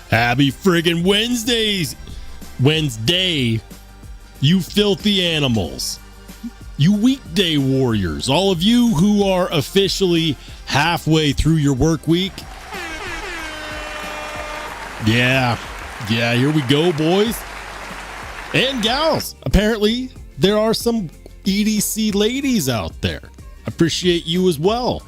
Happy friggin' Wednesday, you filthy animals. You weekday warriors, all of you who are officially halfway through your work week. Yeah, here we go, boys and gals. Apparently, there are some EDC ladies out there. Appreciate you as well.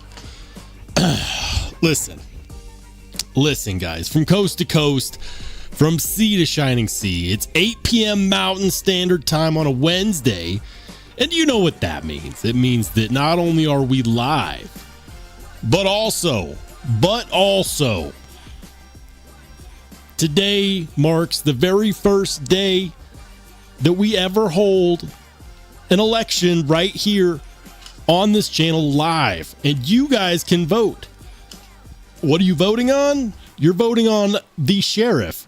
Listen, guys, from coast to coast, from sea to shining sea, it's 8 p.m. Mountain Standard Time on a Wednesday, and you know what that means. It means that not only are we live, but also, today marks the very first day that we ever hold an election right here on this channel live, and you guys can vote. What are you voting on? You're voting on the sheriff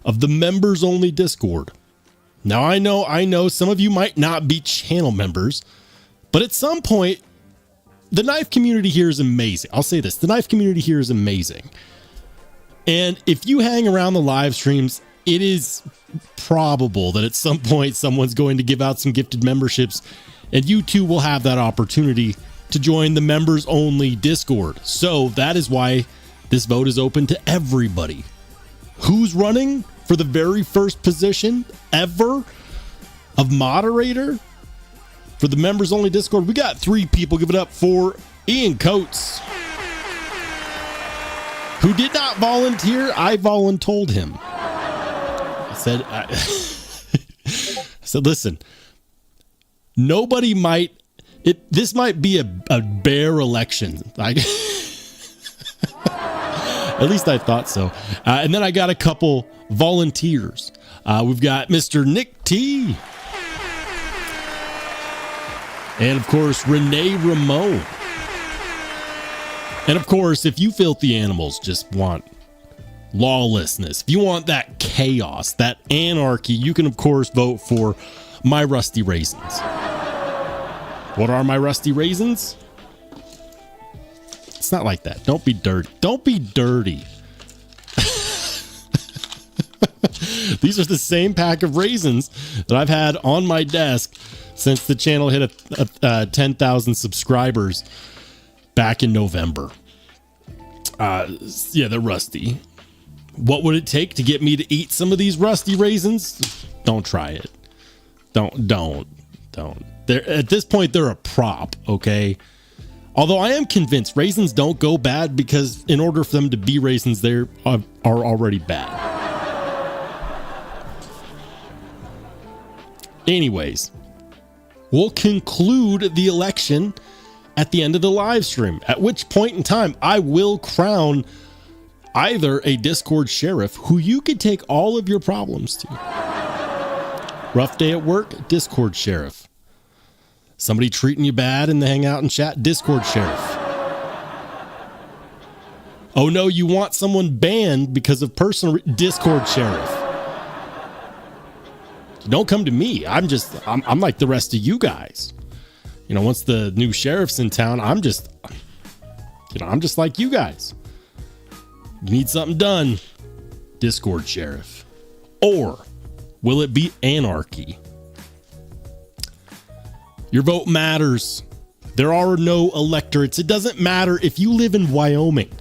of the members only Discord. Now, I know some of you might not be channel members, but at some point, the knife community here is amazing. I'll say this, the knife community here is amazing. And if you hang around the live streams, it is probable that at some point someone's going to give out some gifted memberships, and you too will have that opportunity to join the members only Discord. So that is why this vote is open to everybody. Who's running for the very first position ever of moderator for the members only Discord? We got 3 people. Give it up for Ian Coates, who did not volunteer. I voluntold him. I said, listen, nobody might, this might be a bare election. At least I thought so. And then I got a couple volunteers. We've got Mr. Nick T. And of course, Renee Ramon. And of course, if you filthy animals just want lawlessness, if you want that chaos, that anarchy, you can of course vote for my rusty raisins. What are my rusty raisins? It's not like that. Don't be dirty. Don't be dirty. These are the same pack of raisins that I've had on my desk since the channel hit 10,000 subscribers back in November. Yeah, they're rusty. What would it take to get me to eat some of these rusty raisins? Don't try it. Don't. They're, at this point, they're a prop, okay? Although I am convinced raisins don't go bad because in order for them to be raisins, they are already bad. Anyways, we'll conclude the election at the end of the live stream, at which point in time I will crown either a Discord sheriff who you could take all of your problems to. Rough day at work, Discord sheriff. Somebody treating you bad in the hangout and chat, Discord sheriff. Oh no, you want someone banned because of personal Discord sheriff. Don't come to me. I'm like the rest of you guys. You know, once the new sheriff's in town, I'm just like you guys. You need something done, Discord sheriff. Or will it be anarchy? Your vote matters. There are no electorates. It doesn't matter if you live in Wyoming,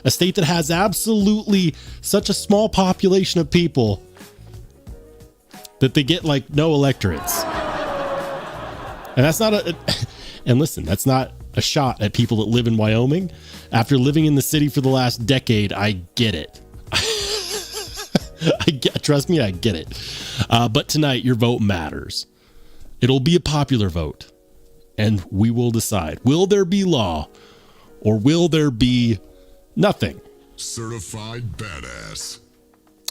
a state that has absolutely such a small population of people that they get like no electorates. And that's not and listen, that's not a shot at people that live in Wyoming. After living in the city for the last decade, I get it. Trust me, I get it. But tonight, your vote matters. It'll be a popular vote, and we will decide. Will there be law, or will there be nothing? Certified badass.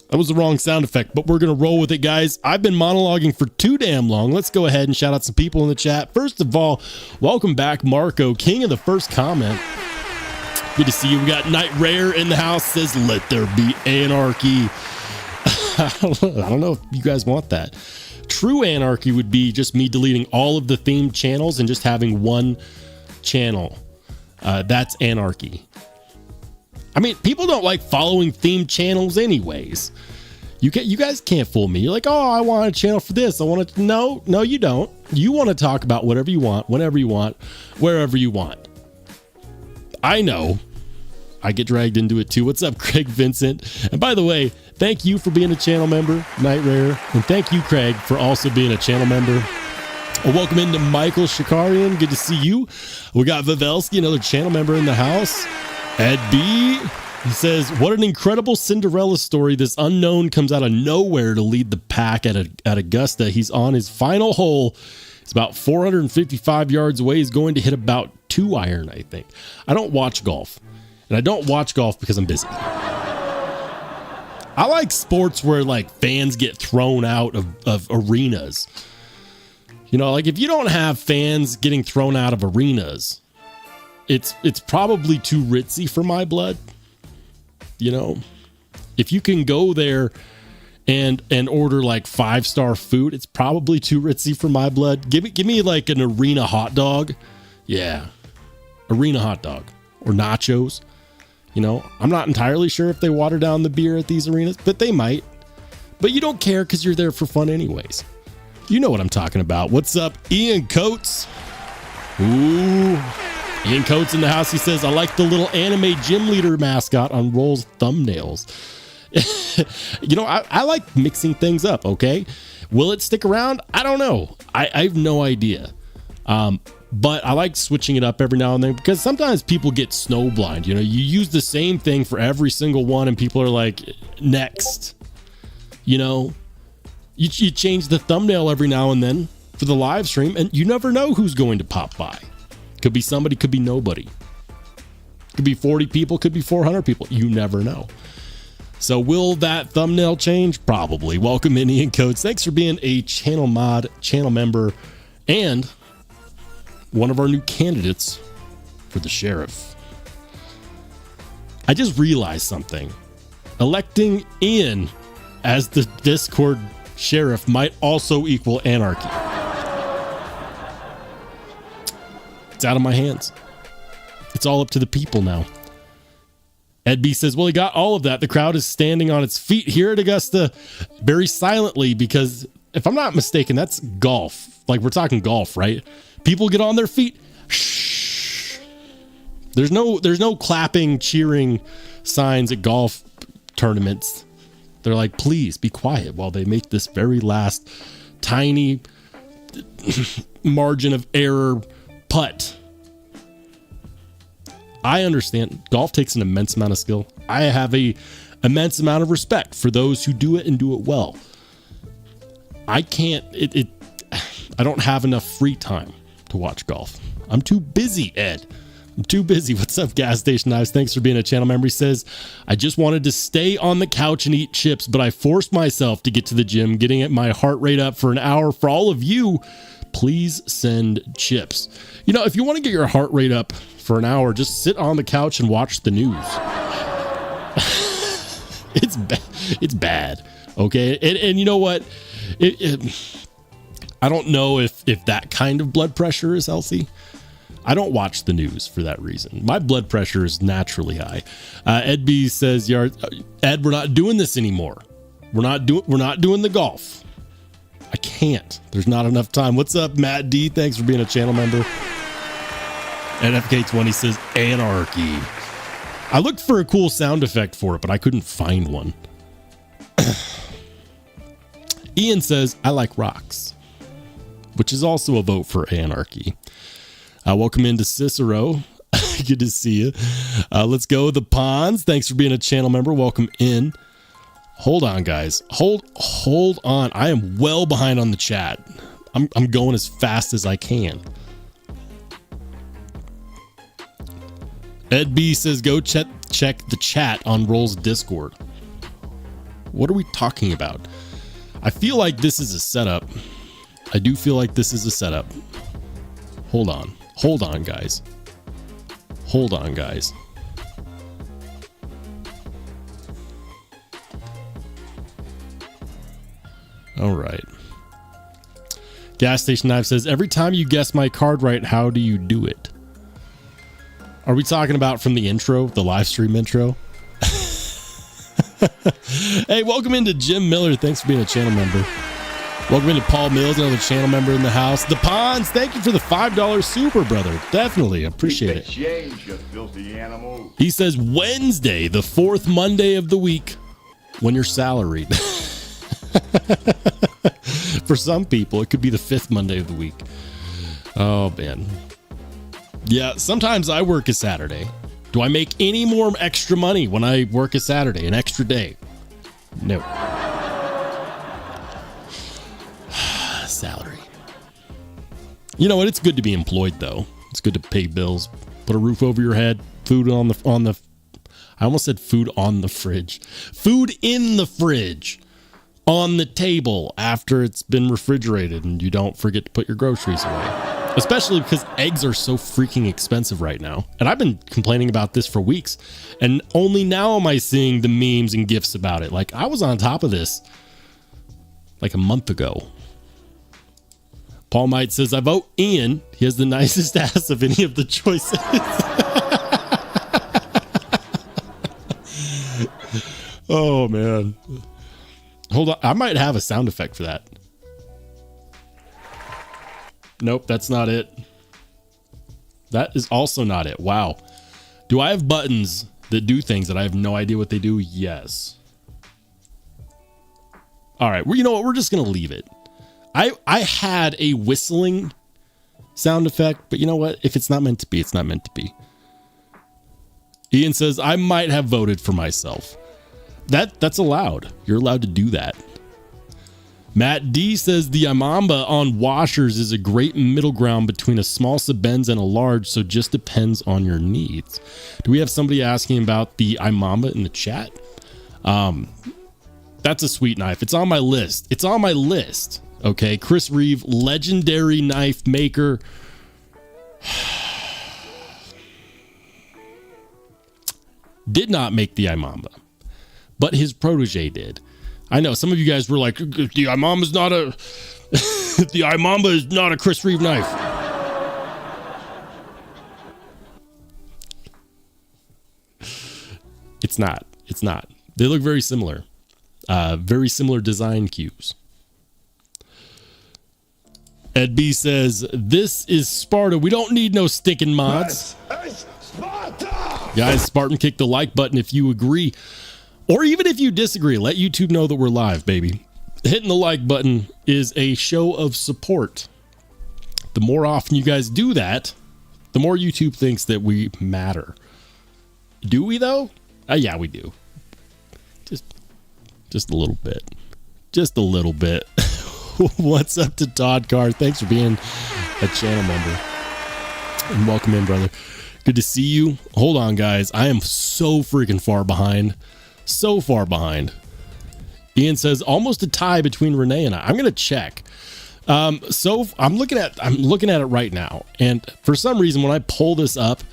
That was the wrong sound effect, but we're going to roll with it, guys. I've been monologuing for too damn long. Let's go ahead and shout out some people in the chat. First of all, welcome back, Marco, king of the first comment. Good to see you. We got Night Rare in the house, says, let there be anarchy. I don't know if you guys want that. True anarchy would be just me deleting all of the themed channels and just having one channel. That's anarchy. I mean, people don't like following themed channels anyways. You guys can't fool me. You're like, oh, I want a channel for this. I want to. No, you don't. You want to talk about whatever you want, whenever you want, wherever you want. I know. I get dragged into it too. What's up, Craig Vincent? And by the way, thank you for being a channel member, Night Rare. And thank you, Craig, for also being a channel member. Welcome into Michael Shikarian. Good to see you. We got Vivelsky, another channel member in the house. Ed B. He says, what an incredible Cinderella story. This unknown comes out of nowhere to lead the pack at Augusta. He's on his final hole. It's about 455 yards away. He's going to hit about 2 iron, I think. I don't watch golf. And I don't watch golf because I'm busy. I like sports where like fans get thrown out of arenas. You know, like if you don't have fans getting thrown out of arenas, it's probably too ritzy for my blood. You know, if you can go there and order like 5-star food, it's probably too ritzy for my blood. Give me like an arena hot dog. Yeah. Arena hot dog or nachos. You know, I'm not entirely sure if they water down the beer at these arenas, but they might. But you don't care because you're there for fun anyways. You know what I'm talking about. What's up, Ian Coates? Ooh. Ian Coates in the house. He says, I like the little anime gym leader mascot on Roll's thumbnails. You know, I like mixing things up, okay? Will it stick around? I don't know. I have no idea. But I like switching it up every now and then because sometimes people get snowblind. You know, you use the same thing for every single one and people are like, next. You know, you change the thumbnail every now and then for the live stream and you never know who's going to pop by. Could be somebody, could be nobody. Could be 40 people, could be 400 people. You never know. So will that thumbnail change? Probably. Welcome in, Ian Coates. Thanks for being a channel mod, channel member, and one of our new candidates for the sheriff. I just realized something. Electing Ian as the Discord sheriff might also equal anarchy. It's out of my hands. It's all up to the people now. Ed B says, well, he got all of that. The crowd is standing on its feet here at Augusta very silently because if I'm not mistaken, that's golf. Like we're talking golf, right? People get on their feet. Shh. There's no clapping, cheering signs at golf tournaments. They're like, please be quiet while they make this very last tiny margin of error putt. I understand golf takes an immense amount of skill. I have a immense amount of respect for those who do it and do it well. I can't, I don't have enough free time to watch golf. I'm too busy, Ed. I'm too busy. What's up, Gas Station Knives? Thanks for being a channel member. He says, I just wanted to stay on the couch and eat chips, but I forced myself to get to the gym, getting my heart rate up for an hour. For all of you, please send chips. You know, if you want to get your heart rate up for an hour, just sit on the couch and watch the news. It's bad. Okay. And you know what? I don't know if that kind of blood pressure is healthy. I don't watch the news for that reason. My blood pressure is naturally high. Ed B says, Ed, we're not doing this anymore. We're not doing the golf. I can't. There's not enough time. What's up, Matt D? Thanks for being a channel member. NFK20 says Anarchy. I looked for a cool sound effect for it, but I couldn't find one. Ian says, I like rocks, which is also a vote for Anarchy. Welcome into Cicero. Good to see you. Let's go the Ponds. Thanks for being a channel member. Welcome in. Hold on, guys. Hold on. I am well behind on the chat. I'm going as fast as I can. Ed B says, go check the chat on Roll's Discord. What are we talking about? I feel like this is a setup. I do feel like this is a setup. Hold on. Hold on, guys. Hold on, guys. All right. Gas Station Knife says, every time you guess my card right, how do you do it? Are we talking about from the intro, the live stream intro? Hey, welcome into Jim Miller. Thanks for being a channel member. Welcome into Paul Mills, another channel member in the house. The Ponds, thank you for the $5 super, brother. Definitely appreciate it. Change, you filthy animal. He says Wednesday, the fourth Monday of the week, when you're salaried. For some people, it could be the fifth Monday of the week. Oh, man. Yeah, sometimes I work a Saturday. Do I make any more extra money when I work a Saturday, an extra day? No. Salary. You know what? It's good to be employed, though. It's good to pay bills, put a roof over your head, food on the. I almost said food on the fridge. Food in the fridge, on the table after it's been refrigerated, and you don't forget to put your groceries away. Especially because eggs are so freaking expensive right now, and I've been complaining about this for weeks, and only now am I seeing the memes and gifs about it. Like I was on top of this like a month ago. Paul Might says, I vote Ian. He has the nicest ass of any of the choices. Oh, man. Hold on. I might have a sound effect for that. Nope, that's not it. That is also not it. Wow. Do I have buttons that do things that I have no idea what they do? Yes. All right. Well, you know what? We're just going to leave it. I had a whistling sound effect, but you know what? If it's not meant to be, it's not meant to be. Ian says, I might have voted for myself. That's allowed. You're allowed to do that. Matt D says the Imamba on washers is a great middle ground between a small Sebenz and a large, so just depends on your needs. Do we have somebody asking about the Imamba in the chat? That's a sweet knife. It's on my list. It's on my list. Okay, Chris Reeve, legendary knife maker. Did not make the Imamba, but his protege did. I know some of you guys were like, the Imamba's not a the Imamba is not a Chris Reeve knife. It's not. It's not. They look very similar. Very similar design cues. Ed B says, this is Sparta. We don't need no stinking mods. Sparta! Guys, Spartan, kick the like button if you agree. Or even if you disagree, let YouTube know that we're live, baby. Hitting the like button is a show of support. The more often you guys do that, the more YouTube thinks that we matter. Do we, though? Yeah, we do. Just a little bit. Just a little bit. What's up to Todd Carr? Thanks for being a channel member. And welcome in, brother. Good to see you. Hold on, guys. I am so freaking far behind. So far behind. Ian says almost a tie between Renee and I. I'm gonna check. So I'm looking at it right now, and for some reason when I pull this up,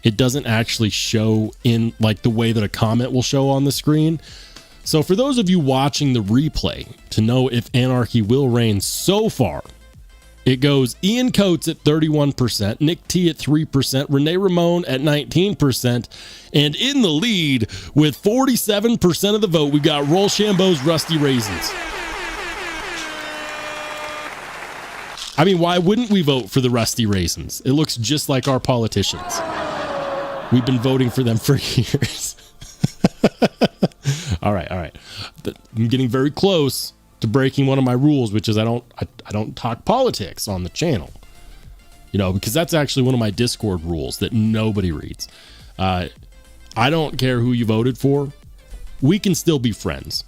it doesn't actually show in like the way that a comment will show on the screen. So for those of you watching the replay to know if Anarchy will reign, so far it goes Ian Coates at 31%, Nick T at 3%, Renee Ramon at 19%, and in the lead with 47% of the vote, we got Rollshambo's Rusty Raisins. I mean, why wouldn't we vote for the Rusty Raisins? It looks just like our politicians. We've been voting for them for years. All right. I'm getting very close to breaking one of my rules, which is I don't talk politics on the channel. You know, because that's actually one of my Discord rules that nobody reads. I don't care who you voted for. We can still be friends.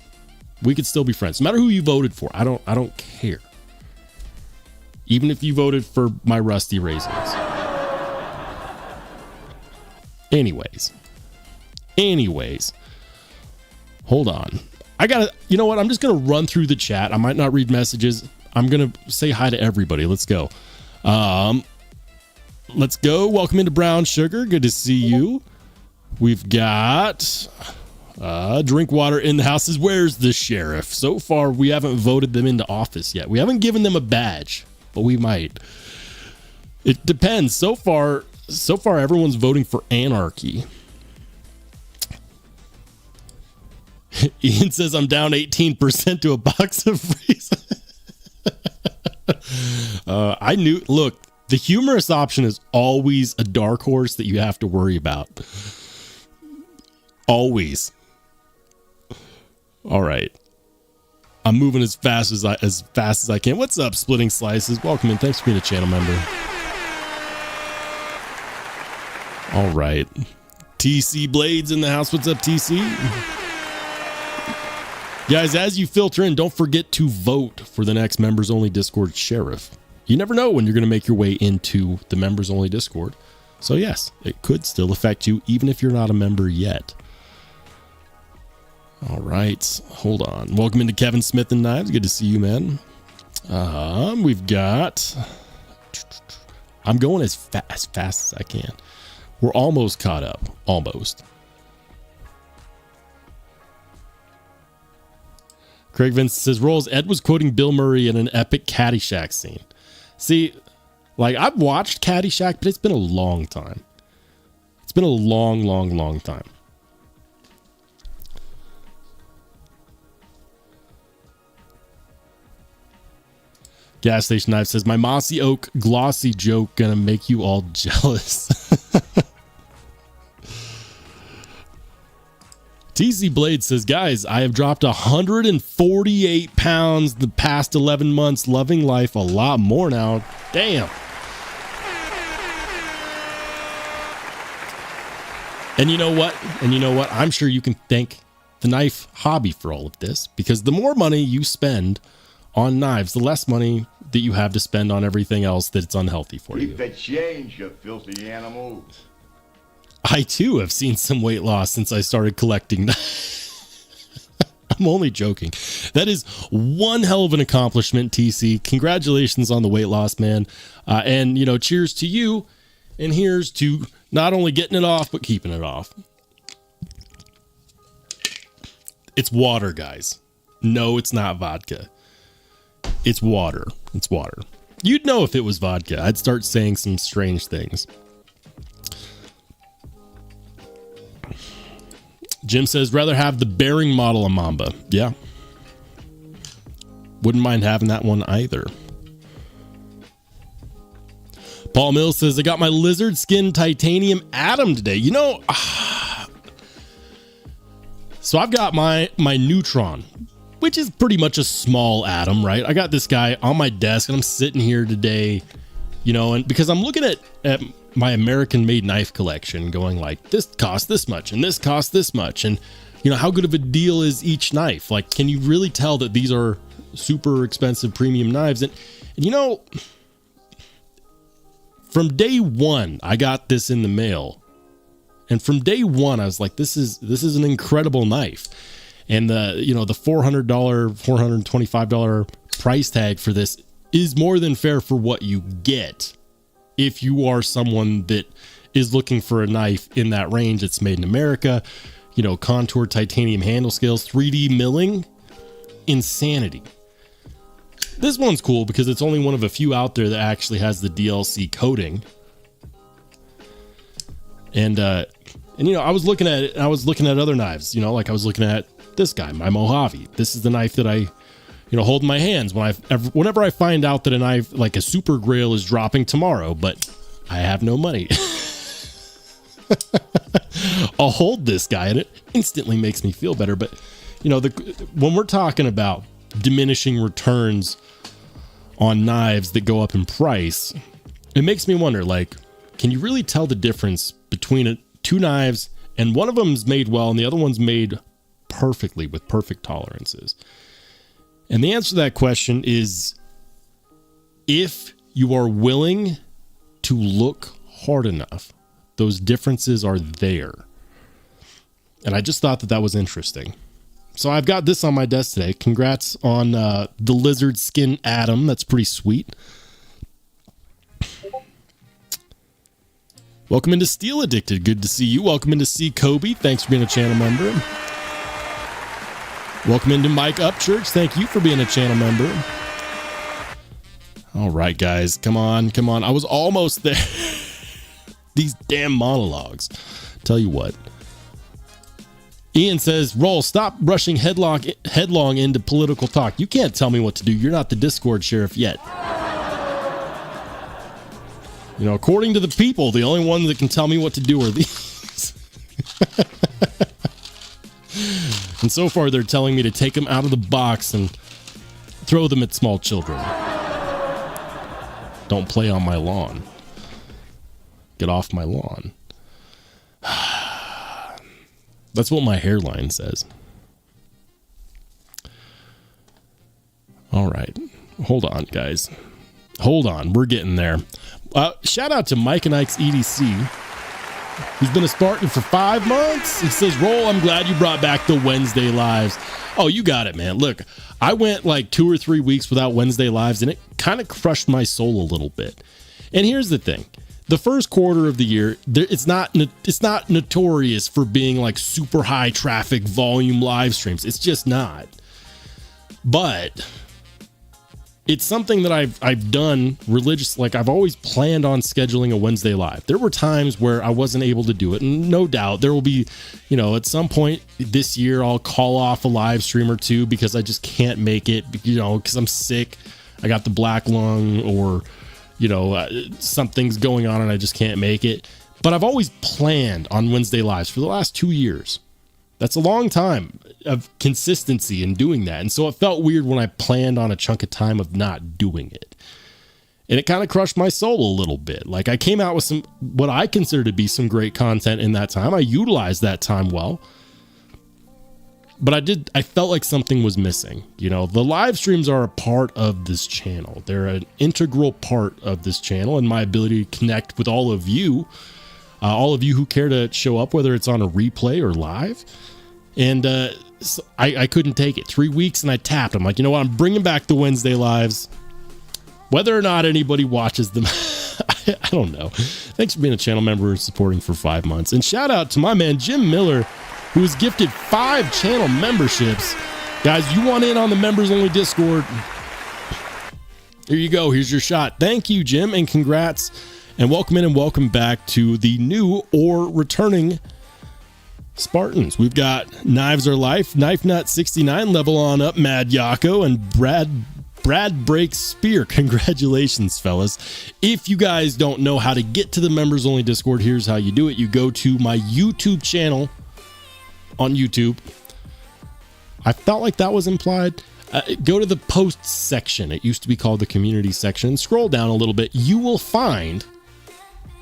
We can still be friends. No matter who you voted for. I don't care. Even if you voted for my Rusty Raisins. Anyways. Hold on. You know what? I'm just going to run through the chat. I might not read messages. I'm going to say hi to everybody. Let's go. Let's go. Welcome into Brown Sugar. Good to see you. We've got Drink Water in the house. Where's the sheriff? So far, we haven't voted them into office yet. We haven't given them a badge, but we might. It depends. So far, everyone's voting for Anarchy. Ian says I'm down 18% to a box of freeze. I knew, look, the humorous option is always a dark horse that you have to worry about. Always. All right. I'm moving as fast as I can. What's up, Splitting Slices? Welcome in. Thanks for being a channel member. All right. TC Blades in the house. What's up, TC? Guys, as you filter in, don't forget to vote for the next members only Discord sheriff. You never know when you're going to make your way into the members only Discord. So yes, it could still affect you even if you're not a member yet. All right, hold on. Welcome into Kevin Smith and Knives. Good to see you, man. We've got, I'm going as fast as I can. We're almost caught up, almost. Craig Vince says, Rolls, Ed was quoting Bill Murray in an epic Caddyshack scene. See, like, I've watched Caddyshack, but it's been a long time. It's been a long time. Gas Station Knife says, my mossy oak glossy joke gonna make you all jealous. TC Blade says, guys, I have dropped 148 pounds the past 11 months, loving life a lot more now. Damn. And you know what? I'm sure you can thank the knife hobby for all of this, because the more money you spend on knives, the less money that you have to spend on everything else that's unhealthy for you. Keep the change, you filthy animal. I too have seen some weight loss since I started collecting. I'm only joking. That is one hell of an accomplishment, TC. Congratulations on the weight loss, man. And, you know, cheers to you. And here's to not only getting it off, but keeping it off. It's water, guys. No, it's not vodka. It's water. It's water. You'd know if it was vodka. I'd start saying some strange things. Jim says, rather have the bearing model of Mamba. Yeah. Wouldn't mind having that one either. Paul Mills says, I got my lizard skin titanium atom today. You know, so I've got my Neutron, which is pretty much a small atom, right? I got this guy on my desk and I'm sitting here today, you know, and because I'm looking at my American made knife collection going like, this costs this much and this costs this much. And, you know, how good of a deal is each knife? Like, can you really tell that these are super expensive premium knives? And you know, from day one, I got this in the mail. And from day one, I was like, this is an incredible knife. And the $400, $425 price tag for this is more than fair for what you get. If you are someone that is looking for a knife in that range, it's made in America, you know, contour titanium handle scales, 3D milling, insanity. This one's cool because it's only one of a few out there that actually has the DLC coating. And you know, I was looking at it, and I was looking at other knives, you know, like I was looking at this guy, my Mojave. This is the knife that I, you know, hold in my hands whenever I find out that a knife like a Super Grail is dropping tomorrow, but I have no money. I'll hold this guy and it instantly makes me feel better. But, you know, when we're talking about diminishing returns on knives that go up in price, it makes me wonder, like, can you really tell the difference between two knives and one of them's made well and the other one's made perfectly with perfect tolerances? And the answer to that question is, if you are willing to look hard enough, those differences are there. And I just thought that was interesting. So I've got this on my desk today. Congrats on the lizard skin atom. That's pretty sweet. Welcome into Steel Addicted. Good to see you. Welcome into C. Kobe. Thanks for being a channel member. Welcome into Mike Upchurch. Thank you for being a channel member. All right, guys. Come on. Come on. I was almost there. These damn monologues. Tell you what. Ian says, Roll, stop rushing headlong into political talk. You can't tell me what to do. You're not the Discord sheriff yet. You know, according to the people, the only ones that can tell me what to do are these. And so far, they're telling me to take them out of the box and throw them at small children. Don't play on my lawn. Get off my lawn. That's what my hairline says. All right. Hold on, guys. Hold on. We're getting there. Shout out to Mike and Ike's EDC. He's been a Spartan for 5 months. He says, Roll, I'm glad you brought back the Wednesday lives. Oh, you got it, man. Look, I went like 2 or 3 weeks without Wednesday lives, and it kind of crushed my soul a little bit. And here's the thing. The first quarter of the year, it's not notorious for being like super high traffic volume live streams. It's just not. But it's something that I've done religious. Like I've always planned on scheduling a Wednesday live. There were times where I wasn't able to do it, and no doubt there will be, you know, at some point this year I'll call off a live stream or two because I just can't make it, you know, because I'm sick. I got the black lung, or you know, something's going on and I just can't make it. But I've always planned on Wednesday lives for the last 2 years. That's a long time of consistency in doing that. And so it felt weird when I planned on a chunk of time of not doing it. And it kind of crushed my soul a little bit. Like I came out with some, what I consider to be some great content in that time. I utilized that time well. But I felt like something was missing. You know, the live streams are a part of this channel. They're an integral part of this channel and my ability to connect with all of you who care to show up, whether it's on a replay or live. And so I couldn't take it. 3 weeks and I tapped. I'm like, you know what? I'm bringing back the Wednesday lives. Whether or not anybody watches them, I don't know. Thanks for being a channel member and supporting for 5 months. And shout out to my man, Jim Miller, who was gifted 5 channel memberships. Guys, you want in on the members only Discord? Here you go. Here's your shot. Thank you, Jim, and congrats. And welcome in and welcome back to the new or returning Spartans. We've got Knives Are Life, Knife Nut 69, level on up, Mad Yako, and Brad Breaks Spear. Congratulations, fellas. If you guys don't know how to get to the members only Discord, here's how you do it. You go to my YouTube channel on YouTube. I felt like that was implied. Go to the posts section. It used to be called the community section. Scroll down a little bit. You will find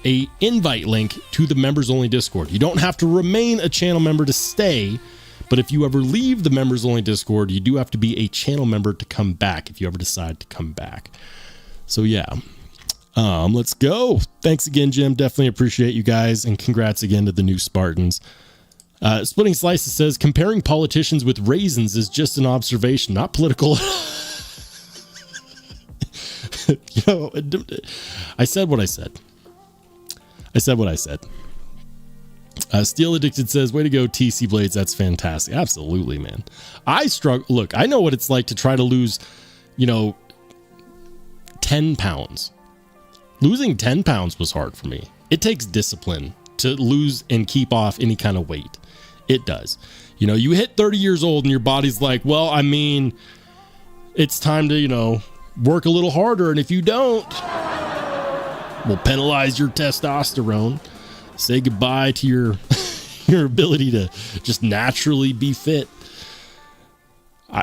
a invite link to the members only Discord. You don't have to remain a channel member to stay, but if you ever leave the members only Discord, you do have to be a channel member to come back if you ever decide to come back. So yeah, let's go. Thanks again, Jim. Definitely appreciate you guys, and congrats again to the new Spartans. Splitting Slices says, comparing politicians with raisins is just an observation, not political. You know, I said what I said. Steel Addicted says, way to go, TC Blades. That's fantastic. Absolutely, man. I struggle. Look, I know what it's like to try to lose, 10 pounds. Losing 10 pounds was hard for me. It takes discipline to lose and keep off any kind of weight. It does. You hit 30 years old and your body's like, well, I mean, it's time to, work a little harder. And if you don't, we'll penalize your testosterone. Say goodbye to your ability to just naturally be fit.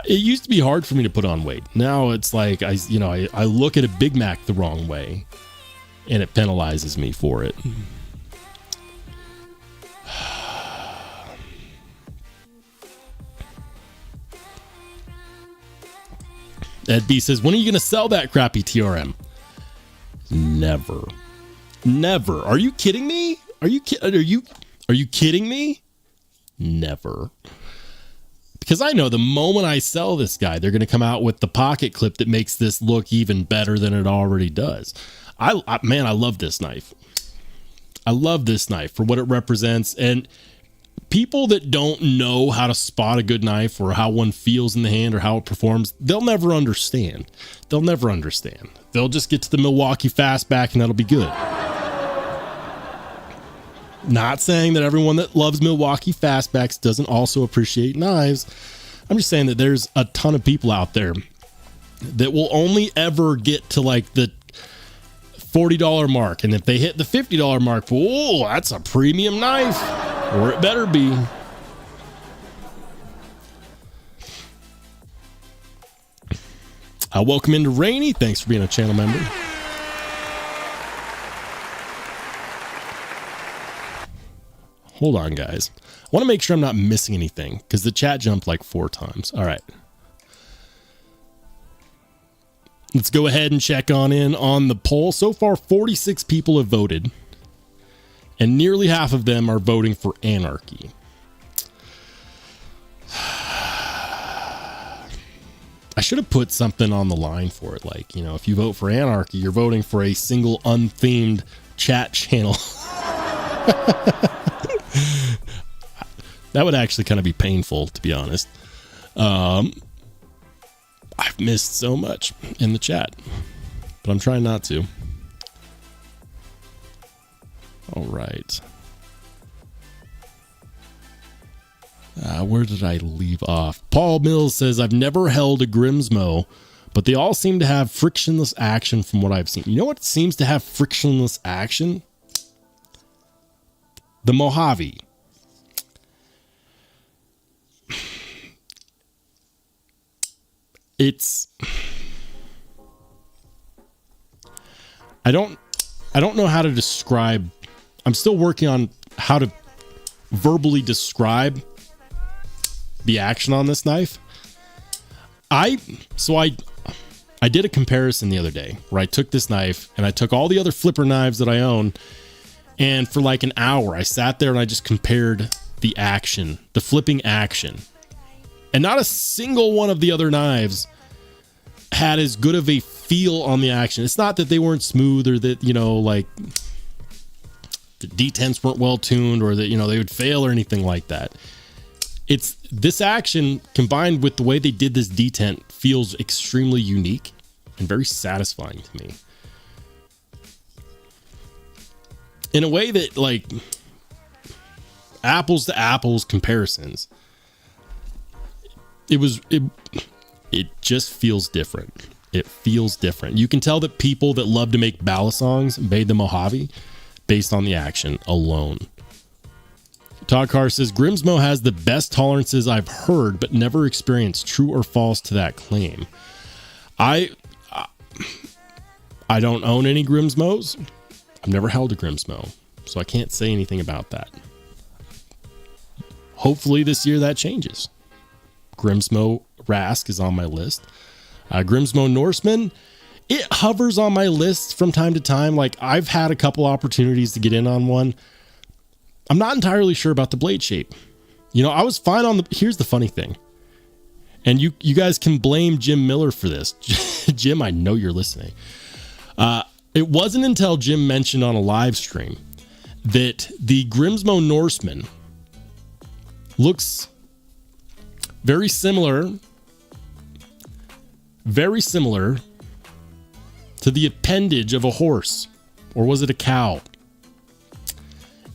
It used to be hard for me to put on weight. Now it's like, I look at a Big Mac the wrong way and it penalizes me for it. Ed B says, when are you going to sell that crappy TRM? Never. Are you kidding me? Are you kidding me? Never. Because I know the moment I sell this guy, they're going to come out with the pocket clip that makes this look even better than it already does. I love this knife. I love this knife for what it represents. And people that don't know how to spot a good knife or how one feels in the hand or how it performs, they'll never understand. They'll just get to the Milwaukee Fastback and that'll be good. Not saying that everyone that loves Milwaukee fastbacks doesn't also appreciate knives. I'm just saying that there's a ton of people out there that will only ever get to like the $40 mark. And if they hit the $50 mark, whoa, that's a premium knife, or it better be. Welcome into Rainy. Thanks for being a channel member. Hold on, guys. I want to make sure I'm not missing anything because the chat jumped like 4 times. All right. Let's go ahead and check on the poll. So far, 46 people have voted, and nearly half of them are voting for Anarchy. I should have put something on the line for it. Like, you know, if you vote for Anarchy, you're voting for a single unthemed chat channel. That would actually kind of be painful, to be honest. I've missed so much in the chat, but I'm trying not to. All right. Where did I leave off? Paul Mills says, I've never held a Grimsmo, but they all seem to have frictionless action from what I've seen. You know what seems to have frictionless action? The Mojave. It's... I don't know how to describe... I'm still working on how to verbally describe the action on this knife. I did a comparison the other day where I took this knife and I took all the other flipper knives that I own, and for like an hour I sat there and I just compared the action, the flipping action, and not a single one of the other knives had as good of a feel on the action. It's not that they weren't smooth or that, you know, like the detents weren't well tuned or that, you know, they would fail or anything like that. It's this action combined with the way they did this detent feels extremely unique and very satisfying to me. In a way that, like, apples to apples comparisons, it just feels different. It feels different. You can tell that people that love to make ballast songs made the Mojave based on the action alone. Todd Carr says, Grimsmo has the best tolerances I've heard, but never experienced. True or false to that claim? I don't own any Grimsmos. I've never held a Grimsmo, so I can't say anything about that. Hopefully this year that changes. Grimsmo Rask is on my list. Grimsmo Norseman, it hovers on my list from time to time. Like, I've had a couple opportunities to get in on one. I'm not entirely sure about the blade shape. You know, I was fine on the... Here's the funny thing. And you guys can blame Jim Miller for this. Jim, I know you're listening. It wasn't until Jim mentioned on a live stream that the Grimsmo Norseman looks very similar to the appendage of a horse. Or was it a cow?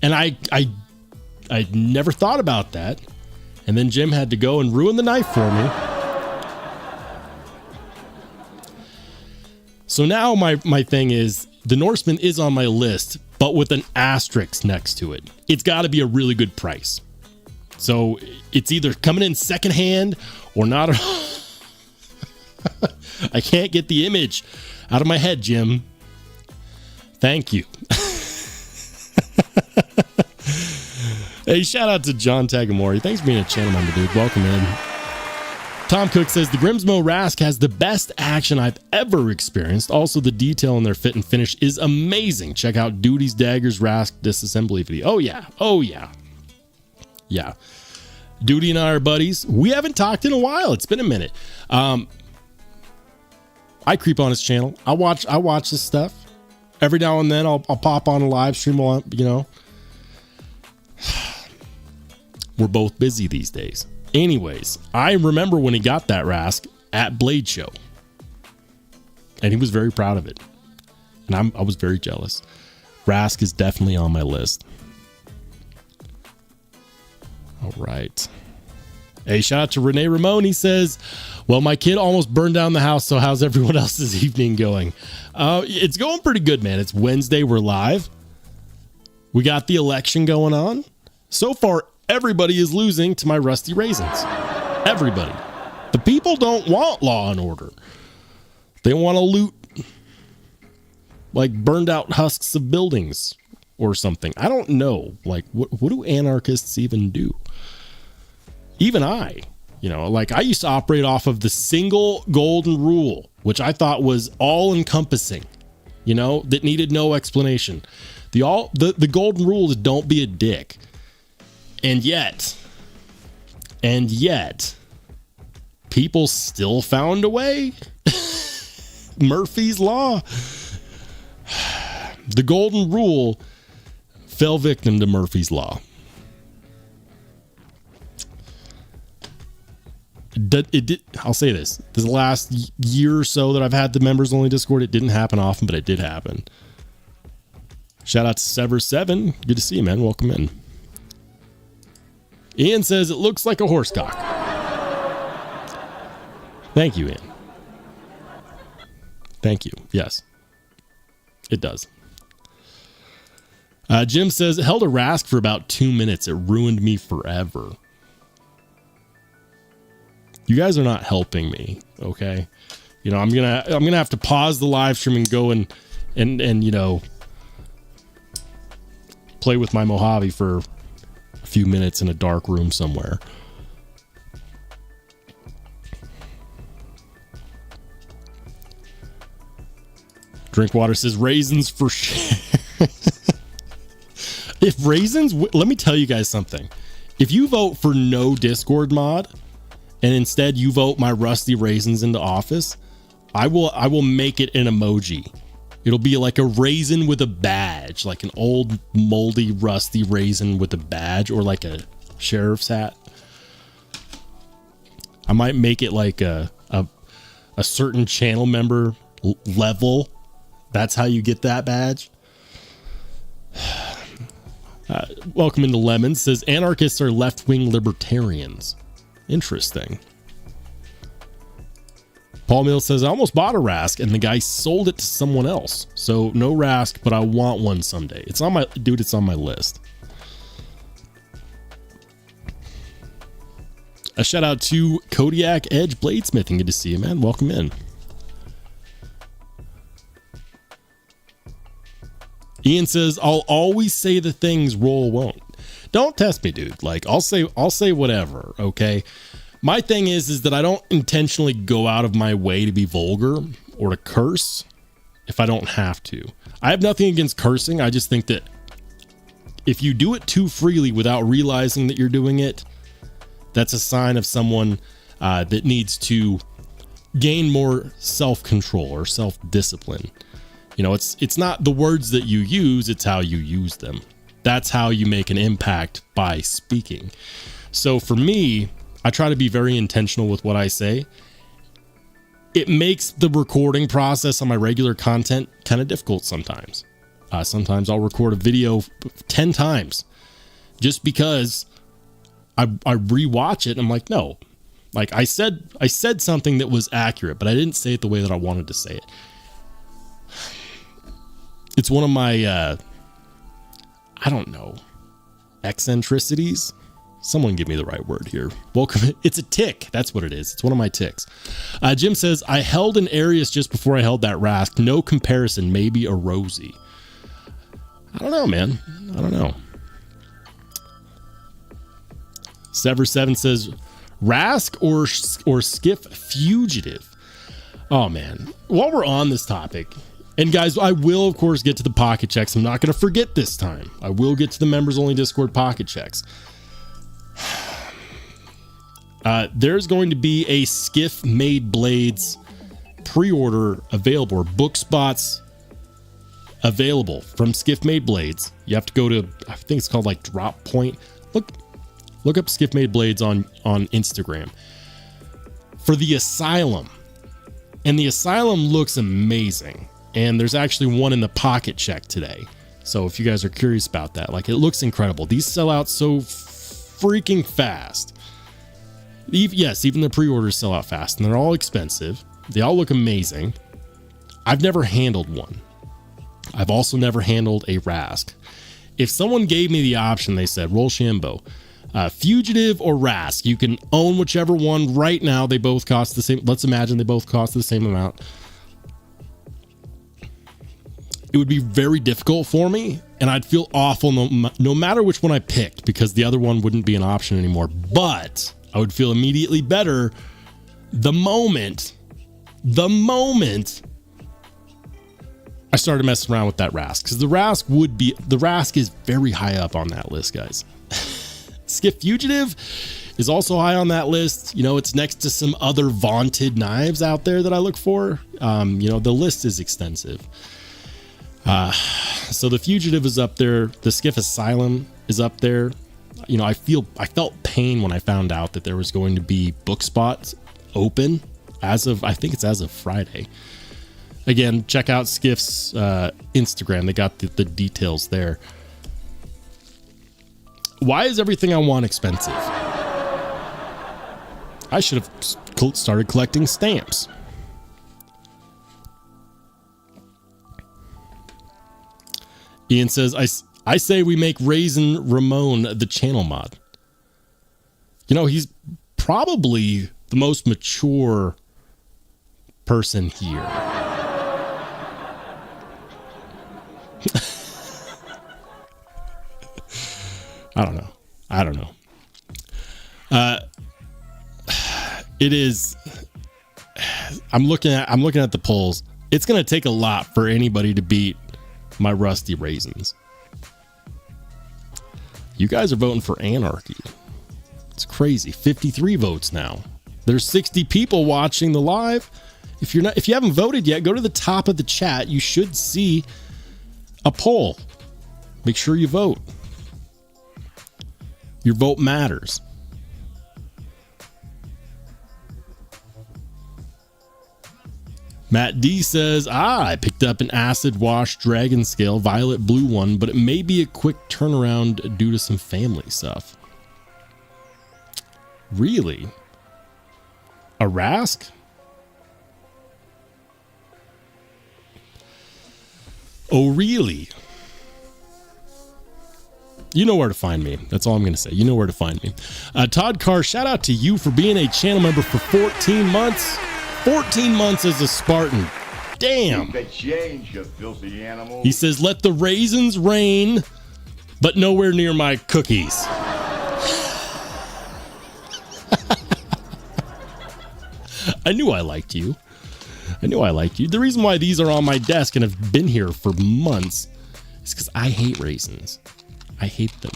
And I never thought about that. And then Jim had to go and ruin the knife for me. So now my thing is, the Norseman is on my list, but with an asterisk next to it. It's got to be a really good price. So it's either coming in secondhand or not. I can't get the image out of my head, Jim. Thank you. Hey, shout out to John Tagamori. Thanks for being a channel member, dude. Welcome in. Tom Cook says the Grimsmo Rask has the best action I've ever experienced. Also, the detail in their fit and finish is amazing. Check out Duty's Daggers Rask disassembly video. Oh yeah. Yeah. Duty and I are buddies. We haven't talked in a while. It's been a minute. I creep on his channel. I watch this stuff. Every now and then I'll pop on a live stream while I'm, you know. We're both busy these days. Anyways, I remember when he got that Rask at Blade Show. And he was very proud of it. And I was very jealous. Rask is definitely on my list. All right. Hey, shout out to Renee Ramon. He says, well, my kid almost burned down the house, so how's everyone else's evening going? It's going pretty good, man. It's Wednesday. We're live. We got the election going on. So far, everybody is losing to my rusty raisins. Everybody. The people don't want law and order. They want to loot like burned out husks of buildings or something. I don't know. Like, what do anarchists even do? Even I, like I used to operate off of the single golden rule, which I thought was all encompassing, that needed no explanation. The golden rule is don't be a dick. And yet, people still found a way. Murphy's Law. The golden rule fell victim to Murphy's Law. It did. I'll say this. The last year or so that I've had the members only Discord, it didn't happen often, but it did happen. Shout out to Sever7. Good to see you, man. Welcome in. Ian says it looks like a horsecock. Thank you, Ian. Thank you. Yes, it does. Jim says it held a rask for about 2 minutes. It ruined me forever. You guys are not helping me, okay? I'm gonna have to pause the live stream and go and play with my Mojave for a few minutes in a dark room somewhere. Drinkwater says raisins for sure. If raisins, let me tell you guys something. If you vote for no Discord mod and instead you vote my rusty raisins into office, I will make it an emoji. It'll be like a raisin with a badge, like an old moldy rusty raisin with a badge, or like a sheriff's hat. I might make it like a certain channel member level. That's how you get that badge. Welcome into Lemon. Says anarchists are left-wing libertarians. Interesting. Paul Mills says, I almost bought a Rask and the guy sold it to someone else. So no Rask, but I want one someday. It's on my list. A shout out to Kodiak Edge Bladesmithing. Good to see you, man. Welcome in. Ian says, I'll always say the things Roll won't. Don't test me, dude. Like I'll say whatever. Okay. My thing is that I don't intentionally go out of my way to be vulgar or to curse if I don't have to. I have nothing against cursing. I just think that if you do it too freely without realizing that you're doing it, that's a sign of someone that needs to gain more self-control or self-discipline. It's not the words that you use, it's how you use them. That's how you make an impact, by speaking. So for me, I try to be very intentional with what I say. It makes the recording process on my regular content kind of difficult sometimes. Sometimes I'll record a video 10 times just because I rewatch it and I'm like, no, like I said something that was accurate, but I didn't say it the way that I wanted to say it. It's one of my, I don't know, eccentricities. Someone give me the right word here. Welcome. It's a tick. That's what it is. It's one of my ticks. Jim says, I held an Arius just before I held that Rask. No comparison. Maybe a Rosie. I don't know, man. I don't know. Sever7 says, Rask or Skiff Fugitive. Oh, man. While we're on this topic, and guys, I will, of course, get to the pocket checks. I'm not going to forget this time. I will get to the members-only Discord pocket checks. There's going to be a Skiff Made Blades pre-order available, or book spots available from Skiff Made Blades. You have to go to, I think it's called like Drop Point. Look up Skiff Made Blades on Instagram for the Asylum. And the Asylum looks amazing. And there's actually one in the pocket check today. So if you guys are curious about that, like, it looks incredible. These sell out so freaking fast. Yes, even the pre-orders sell out fast, and they're all expensive. They all look amazing. I've never handled one. I've also never handled a Rask. If someone gave me the option, they said, Rollshambo, Fugitive or Rask, you can own whichever one right now. They both cost the same. Let's imagine they both cost the same amount. It would be very difficult for me, and I'd feel awful no matter which one I picked, because the other one wouldn't be an option anymore. But I would feel immediately better the moment I started messing around with that Rask, because the Rask is very high up on that list, guys. Skiff Fugitive is also high on that list. You know, it's next to some other vaunted knives out there that I look for. You know, the list is extensive. So the Fugitive is up there. The Skiff Asylum is up there. You know, I felt pain when I found out that there was going to be book spots open I think it's as of Friday. Again, check out Skiff's Instagram. They got the details there. Why is everything I want expensive? I should have started collecting stamps. Ian says, I say we make Raisin Ramon the channel mod. You know, he's probably the most mature person here. I don't know. It is. I'm looking at the polls. It's going to take a lot for anybody to beat my rusty raisins. You guys are voting for Anarchy. It's crazy. 53 votes now. There's 60 people watching the live. If you haven't voted yet, go to the top of the chat. You should see a poll. Make sure you vote. Your vote matters. Matt D says, I picked up an acid wash dragon scale, violet blue one, but it may be a quick turnaround due to some family stuff. Really? A Rask? Oh, really? You know where to find me. That's all I'm going to say. You know where to find me. Todd Carr, shout out to you for being a channel member for 14 months. 14 months as a Spartan. Damn. Keep the change, you filthy animal. He says, let the raisins rain, but nowhere near my cookies. I knew I liked you. The reason why these are on my desk and have been here for months is because I hate raisins. I hate them.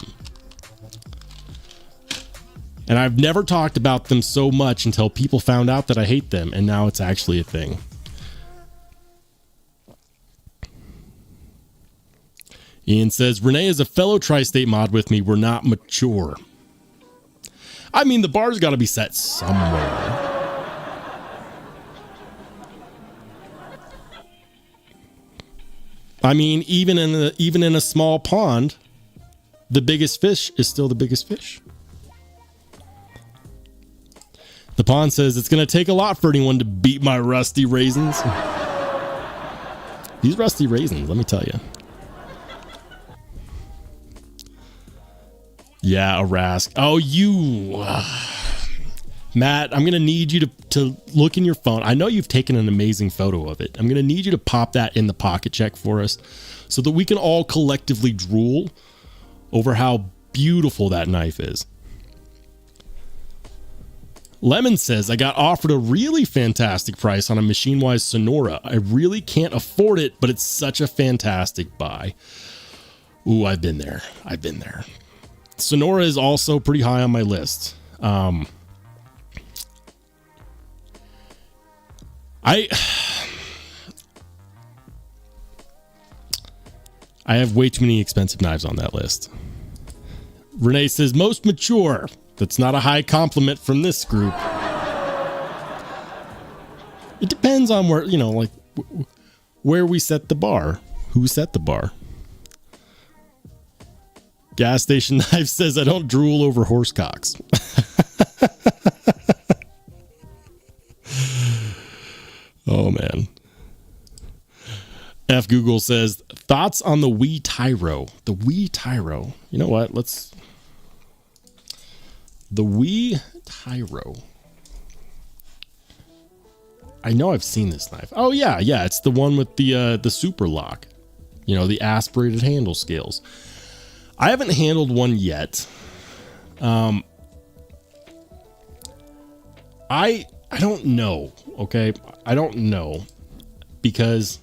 And I've never talked about them so much until people found out that I hate them, and now it's actually a thing. Ian says, Renee is a fellow tri-state mod with me. We're not mature. I mean, the bar's got to be set somewhere. I mean, even in a small pond, the biggest fish is still the biggest fish. The pond says it's going to take a lot for anyone to beat my rusty raisins. These rusty raisins, let me tell you. Yeah, a Rask. Oh, you. Matt, I'm going to need you to look in your phone. I know you've taken an amazing photo of it. I'm going to need you to pop that in the pocket check for us so that we can all collectively drool over how beautiful that knife is. Lemon says, I got offered a really fantastic price on a Machine-Wise Sonora. I really can't afford it, but it's such a fantastic buy. Ooh, I've been there. Sonora is also pretty high on my list. I have way too many expensive knives on that list. Renee says, most mature. That's not a high compliment from this group. It depends on where, like where we set the bar. Who set the bar? Gas Station Knife says, I don't drool over horse cocks. Oh, man. F Google says, thoughts on the Wii Tyro. The Wii Tyro. You know what? The Wii Tyro. I know I've seen this knife. Oh, yeah. Yeah. It's the one with the super lock. You know, the aspirated handle scales. I haven't handled one yet. I don't know. Okay. I don't know, because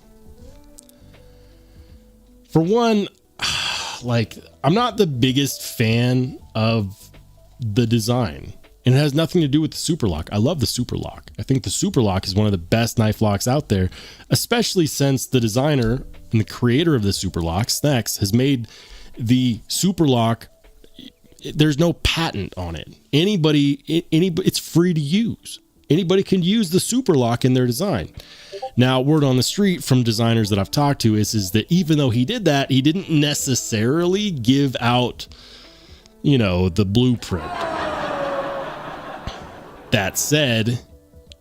for one, like, I'm not the biggest fan of the design, and it has nothing to do with the super lock. I love the super lock. I think the super lock is one of the best knife locks out there, especially since the designer and the creator of the super lock, Snex, has made the super lock. There's no patent on it. Anybody, it's free to use. Anybody can use the super lock in their design. Now, word on the street from designers that I've talked to is that even though he did that, he didn't necessarily give out, you know, the blueprint. That said,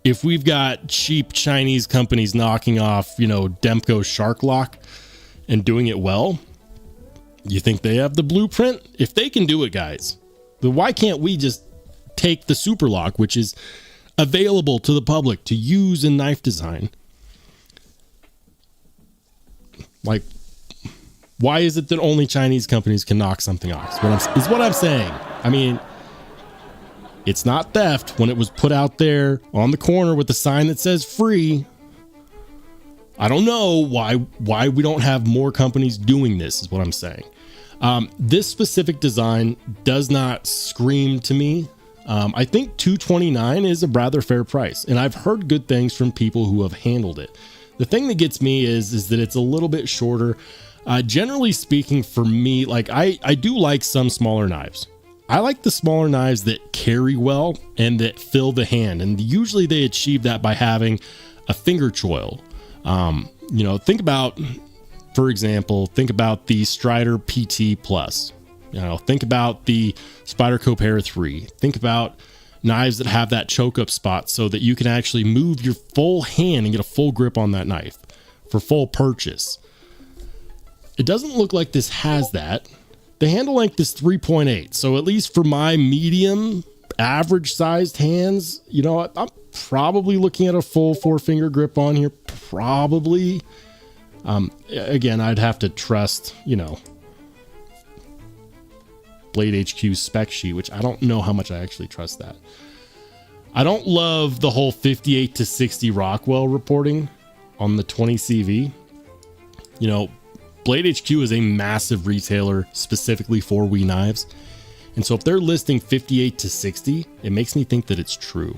if we've got cheap Chinese companies knocking off, you know, Demko Shark Lock and doing it well, you think they have the blueprint? If they can do it, guys, then why can't we just take the super lock, which is available to the public to use in knife design? Like, why is it that only Chinese companies can knock something off? Is what I'm saying. I mean, it's not theft when it was put out there on the corner with the sign that says free. I don't know why we don't have more companies doing this, is what I'm saying. This specific design does not scream to me. I think $229 is a rather fair price, and I've heard good things from people who have handled it. The thing that gets me is that it's a little bit shorter. Generally speaking, for me, like I do like some smaller knives. I like the smaller knives that carry well and that fill the hand, and usually they achieve that by having a finger choil. You know, think about, for example, the Strider PT Plus. You know, think about the Spyderco Para 3. Think about knives that have that choke up spot so that you can actually move your full hand and get a full grip on that knife for full purchase. It doesn't look like this has that. The handle length is 3.8. So at least for my medium average sized hands, you know, I'm probably looking at a full 4-finger grip on here. Probably. Again, I'd have to trust, you know, Blade HQ's spec sheet, which I don't know how much I actually trust that. I don't love the whole 58 to 60 Rockwell reporting on the 20 CV. You know, Blade HQ is a massive retailer specifically for Wii knives. And so if they're listing 58 to 60, it makes me think that it's true.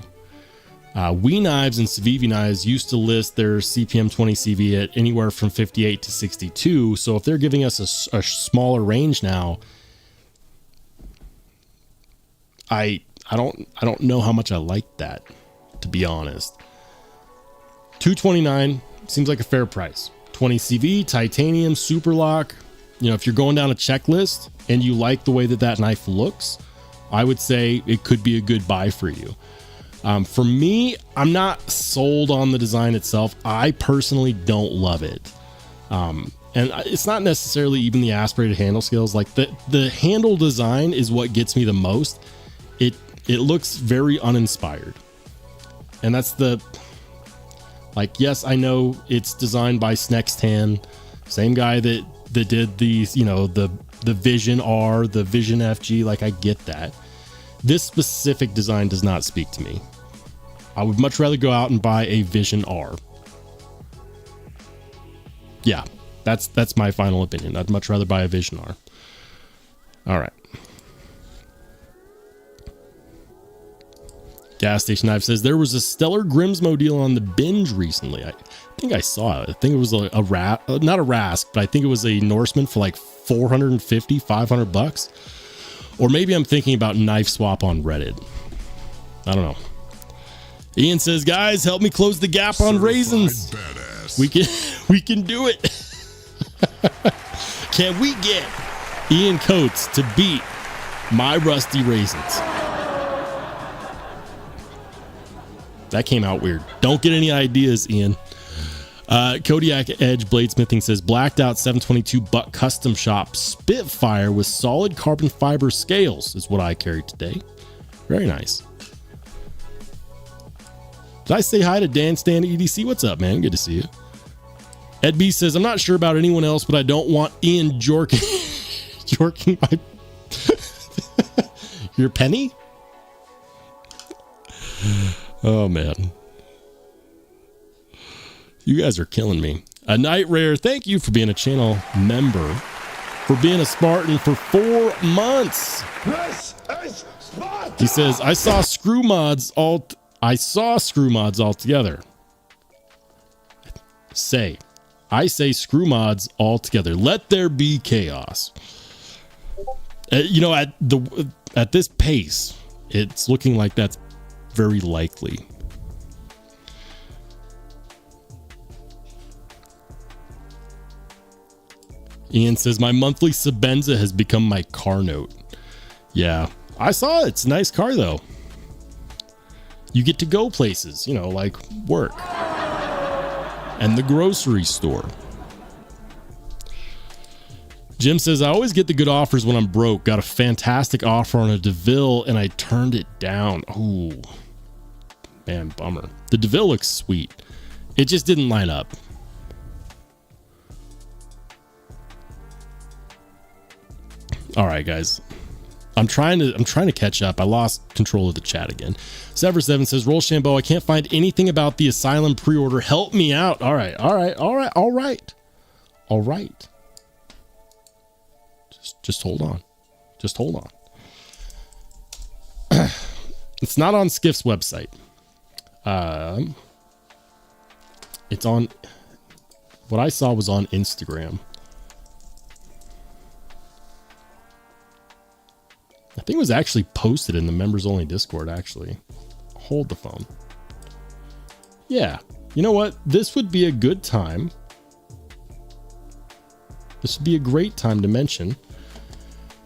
Wii knives and civivi knives used to list their CPM 20 CV at anywhere from 58 to 62. So if they're giving us a smaller range now, I don't know how much I like that, to be honest. $229 seems like a fair price. 20 CV, titanium, super lock. You know, if you're going down a checklist and you like the way that knife looks, I would say it could be a good buy for you. For me, I'm not sold on the design itself. I personally don't love it. And it's not necessarily even the aspirated handle scales. Like the handle design is what gets me the most. It looks very uninspired. And that's like, yes, I know it's designed by Snextan, same guy that did these, you know, the Vision R, the Vision FG. Like, I get that. This specific design does not speak to me. I would much rather go out and buy a Vision R. Yeah, that's my final opinion. I'd much rather buy a Vision R. All right. Gas Station Knife says there was a stellar Grimsmo deal on the binge recently. I think I saw it. I think it was not a Rask, but I think it was a Norseman for like $450-$500. Or maybe I'm thinking about Knife Swap on Reddit. I don't know. Ian says, guys, help me close the gap on raisins. Badass. We can do it. Can we get Ian Coates to beat my rusty raisins. That came out weird. Don't get any ideas, Ian. Kodiak Edge Bladesmithing says blacked out 722 butt custom shop Spitfire with solid carbon fiber scales is what I carried today. Very nice. Did I say hi to Dan Stan EDC? What's up, man? Good to see you. Ed B says I'm not sure about anyone else, but I don't want Ian jorking my your penny. Oh man. You guys are killing me. A Night Rare, thank you for being a channel member, for being a Spartan for 4 months. This is Sparta! He says, I saw screw mods all together. I say screw mods all together. Let there be chaos. At this pace, it's looking like that's very likely. Ian says, my monthly Sabenza has become my car note. Yeah, I saw it. It's a nice car, though. You get to go places, like work and the grocery store. Jim says, I always get the good offers when I'm broke. Got a fantastic offer on a DeVille, and I turned it down. Oh, man, bummer. The DeVille looks sweet. It just didn't line up. All right, guys. I'm trying to catch up. I lost control of the chat again. Sever7 says, Rollshambo, I can't find anything about the Asylum pre-order. Help me out. All right. Just hold on. It's not on Skiff's website. It's on, what I saw was on Instagram. I think it was actually posted in the members only Discord, actually. Hold the phone. Yeah. You know what? This would be a good time. This would be a great time to mention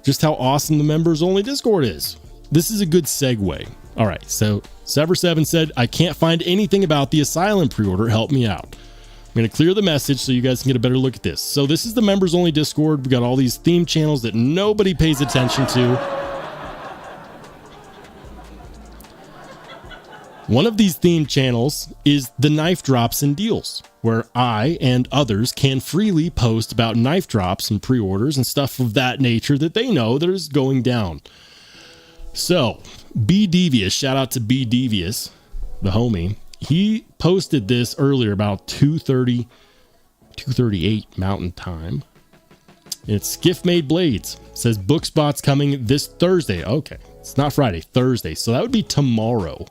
just how awesome the members only Discord is. This is a good segue. All right. So Sever7 said, I can't find anything about the Asylum pre-order. Help me out. I'm going to clear the message so you guys can get a better look at this. So this is the members only Discord. We got all these theme channels that nobody pays attention to. One of these themed channels is the Knife Drops and Deals, where I and others can freely post about knife drops and pre-orders and stuff of that nature that they know that is going down. So, B Devious, shout out to B Devious, the homie. He posted this earlier about 2:38 Mountain Time. It's Skiff Made Blades. It says book spots coming this Thursday. Okay, it's not Friday, Thursday. So that would be tomorrow.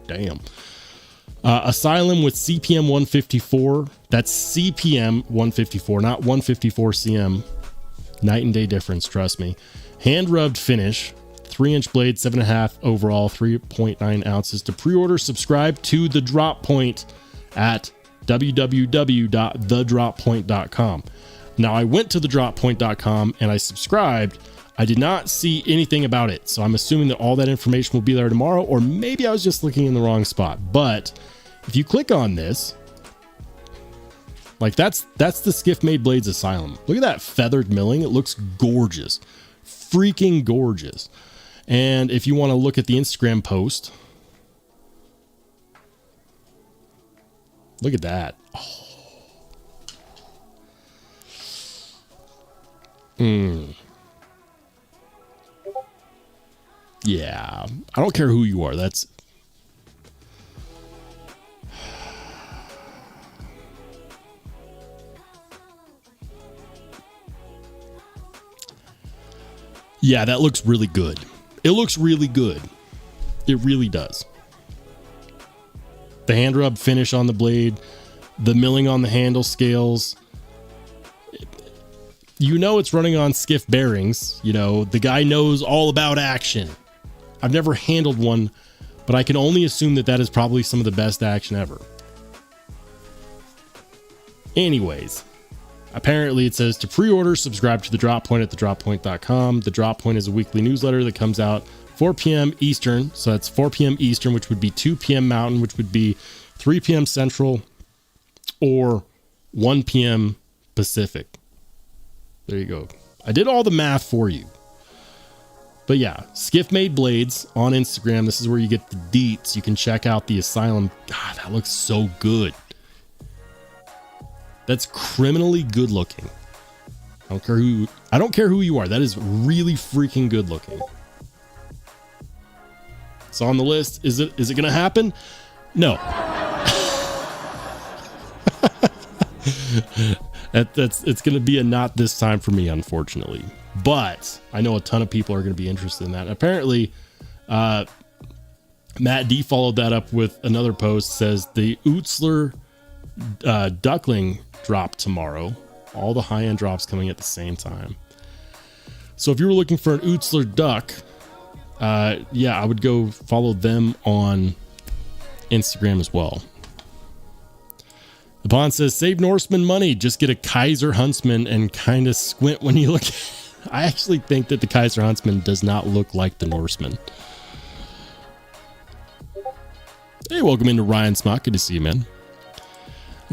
Damn. Asylum with CPM 154. That's CPM 154, not 154 CM. Night and day difference, trust me. Hand rubbed finish. 3-inch blade, 7.5 overall, 3.9 ounces. To pre-order, subscribe to The Drop Point at www.thedroppoint.com. Now, I went to thedroppoint.com and I subscribed. I did not see anything about it, so I'm assuming that all that information will be there tomorrow, or maybe I was just looking in the wrong spot. But if you click on this, like that's the Skiff Made Blades Asylum. Look at that feathered milling. It looks gorgeous. Freaking gorgeous. And if you want to look at the Instagram post, look at that. Yeah, I don't care who you are. That's yeah, that looks really good. It looks really good. It really does. The hand rub finish on the blade, the milling on the handle scales. You know it's running on Skiff bearings. You know, the guy knows all about action. I've never handled one, but I can only assume that that is probably some of the best action ever. Anyways, Apparently it says to pre-order, subscribe to the Drop Point at thedroppoint.com. The Drop Point is a weekly newsletter that comes out 4 p.m. Eastern. So that's 4 p.m. Eastern, which would be 2 p.m. Mountain, which would be 3 p.m. Central, or 1 p.m. Pacific. There you go. I did all the math for you. But yeah, Skiff Made Blades on Instagram. This is where you get the deets. You can check out the Asylum. God, that looks so good. That's criminally good looking. I don't care who you are. That is really freaking good looking. It's on the list. Is it going to happen? No. It's going to be a not this time for me, unfortunately. But I know a ton of people are going to be interested in that. Apparently, Matt D followed that up with another post. Says the Utzler duckling drop tomorrow. All the high-end drops coming at the same time. So if you were looking for an Utzler duck, yeah, I would go follow them on Instagram as well. The Bond says, save Norseman money. Just get a Kaiser Huntsman and kind of squint when you look. I actually think that the Kaiser Huntsman does not look like the Norseman. Hey, welcome into Ryan Smock. Good to see you, man.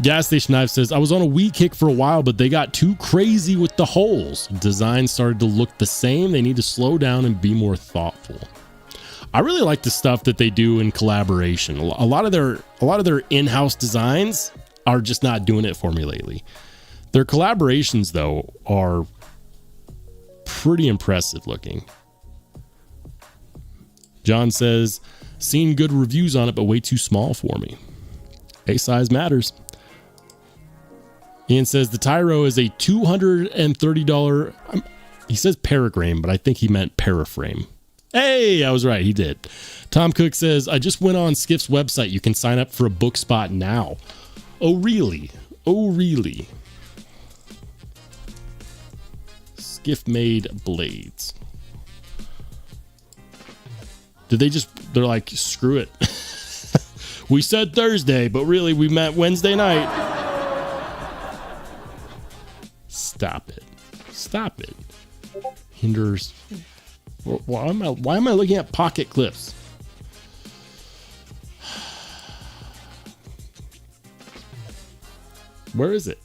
Gas Station Knife says, I was on a wee kick for a while, but they got too crazy with the holes. Design started to look the same. They need to slow down and be more thoughtful. I really like the stuff that they do in collaboration. A lot of their in-house designs are just not doing it for me lately. Their collaborations, though, are pretty impressive looking. John says, seen good reviews on it, but way too small for me. A size matters. Ian says the Tyro is a $230. He says paragrame, but I think he meant paraframe. Hey, I was right. He did. Tom Cook says, I just went on Skiff's website. You can sign up for a book spot now. Oh, really? Oh, really? Skiff Made Blades. Did they they're like, screw it. We said Thursday, but really we meant Wednesday night. Stop it. Stop it. Hinders. Why am I looking at pocket clips? Where is it?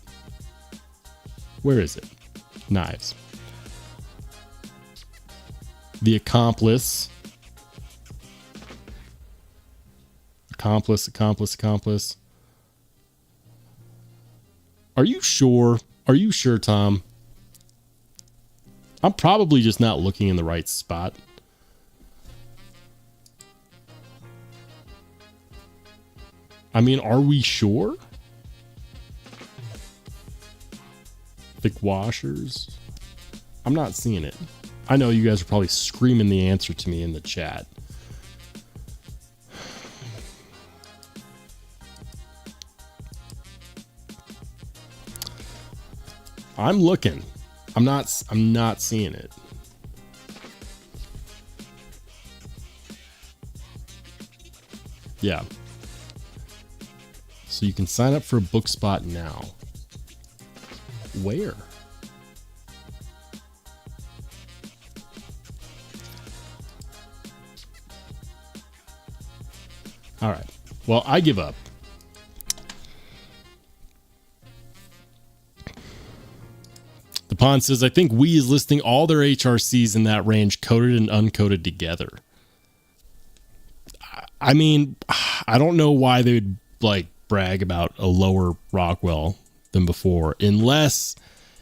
Where is it? Knives. The accomplice. Accomplice. Are you sure? Are you sure, Tom? I'm probably just not looking in the right spot. I mean, are we sure? Thick washers. I'm not seeing it. I know you guys are probably screaming the answer to me in the chat. I'm looking. I'm not seeing it. Yeah. So you can sign up for a book spot now. Where? All right. Well, I give up. The Pond says, I think We is listing all their HRCs in that range, coated and uncoated together. I mean, I don't know why they would like brag about a lower Rockwell than before, unless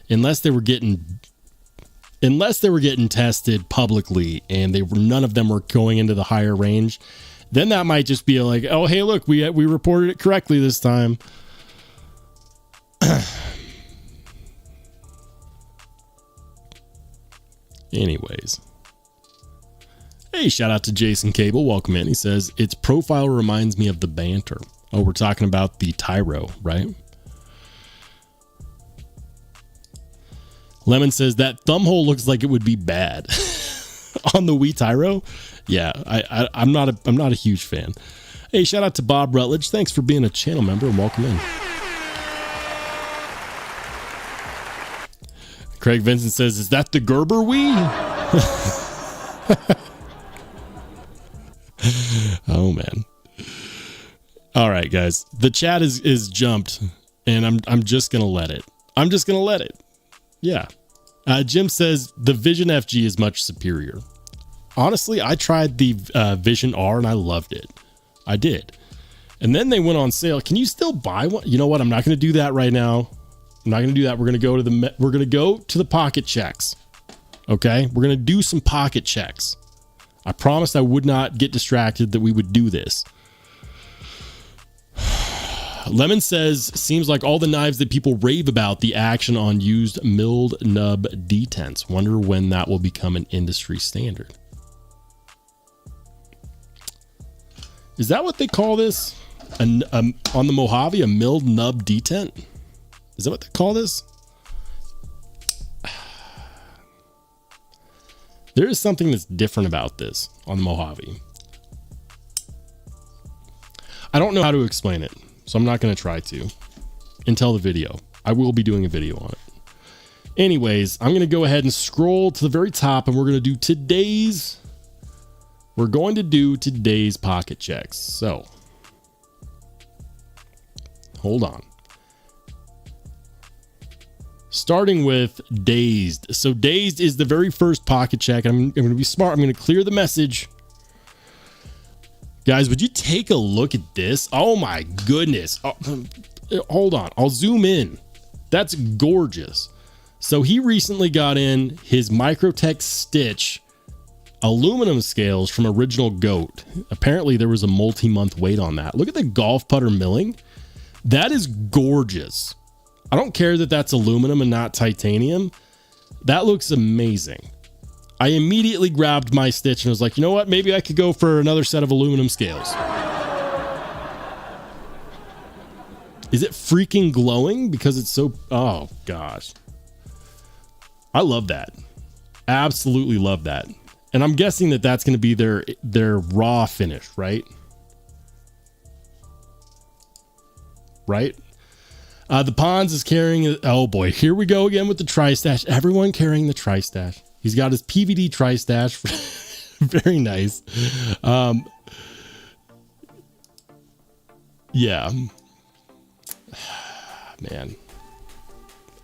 they were getting tested publicly and none of them were going into the higher range. Then that might just be like, oh, hey, look, we reported it correctly this time. Anyways. Hey, shout out to Jason Cable. Welcome in. He says, its profile reminds me of the Banter. Oh, we're talking about the Tyro, right? Lemon says, that thumb hole looks like it would be bad. On the Wii Tyro? Yeah, I'm not a huge fan. Hey, shout out to Bob Rutledge. Thanks for being a channel member and welcome in. Craig Vincent says, is that the Gerber Wii? Oh, man. All right, guys. The chat is jumped, and I'm just going to let it. I'm just going to let it. Yeah. Jim says, the Vision FG is much superior. Honestly, I tried the Vision R, and I loved it. I did. And then they went on sale. Can you still buy one? You know what? I'm not going to do that right now. I'm not going to do that. We're going to go to the pocket checks. Okay? We're going to do some pocket checks. I promised I would not get distracted, that we would do this. Lemon says, seems like all the knives that people rave about, the action on used milled nub detents. Wonder when that will become an industry standard. Is that what they call this? On the Mojave, a milled nub detent? Is that what they call this? There is something that's different about this on the Mojave. I don't know how to explain it, so I'm not going to try to until the video. I will be doing a video on it. Anyways, I'm going to go ahead and scroll to the very top, and we're going to do today's pocket checks. So hold on. Starting with Dazed. So Dazed is the very first pocket check. I'm going to be smart. I'm going to clear the message. Guys, would you take a look at this? Oh my goodness. Oh, hold on. I'll zoom in. That's gorgeous. So he recently got in his microtech stitch aluminum scales from Original Goat. Apparently there was a multi-month wait on that. Look at the golf putter milling. That is gorgeous. I don't care that that's aluminum and not titanium. That looks amazing. I immediately grabbed my stitch and was like, you know what? Maybe I could go for another set of aluminum scales. Is it freaking glowing? Because it's so, oh gosh. I love that. Absolutely love that. And I'm guessing that that's going to be their raw finish, right? Right? The Pons is carrying, oh boy, here we go again with the Tri-Stash. Everyone carrying the Tri-Stash. He's got his PVD Tri-Stash. Very nice. Yeah. Man.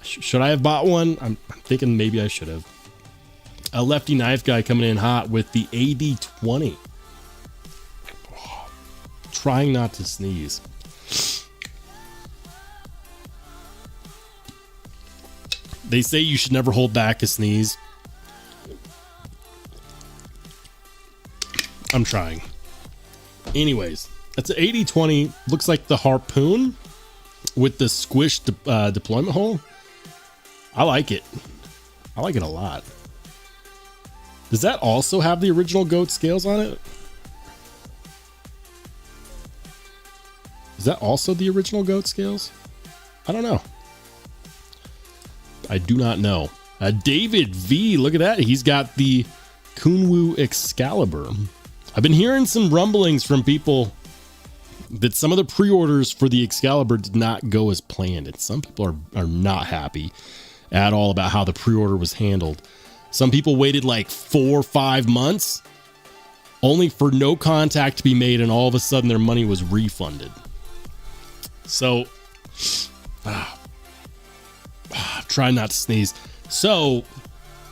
Should I have bought one? I'm thinking maybe I should have. A lefty knife guy coming in hot with the AD20. Trying not to sneeze. They say you should never hold back a sneeze. I'm trying. Anyways, that's an 80-20. Looks like the harpoon with the squish deployment hole. I like it. I like it a lot. Does that also have the Original Goat scales on it? Is that also the Original Goat scales? I don't know. I do not know. David V, look at that. He's got the Kunwu Excalibur. I've been hearing some rumblings from people that some of the pre-orders for the Excalibur did not go as planned. And some people are not happy at all about how the pre-order was handled. Some people waited like 4 or 5 months only for no contact to be made, and all of a sudden their money was refunded. So, try not to sneeze. So,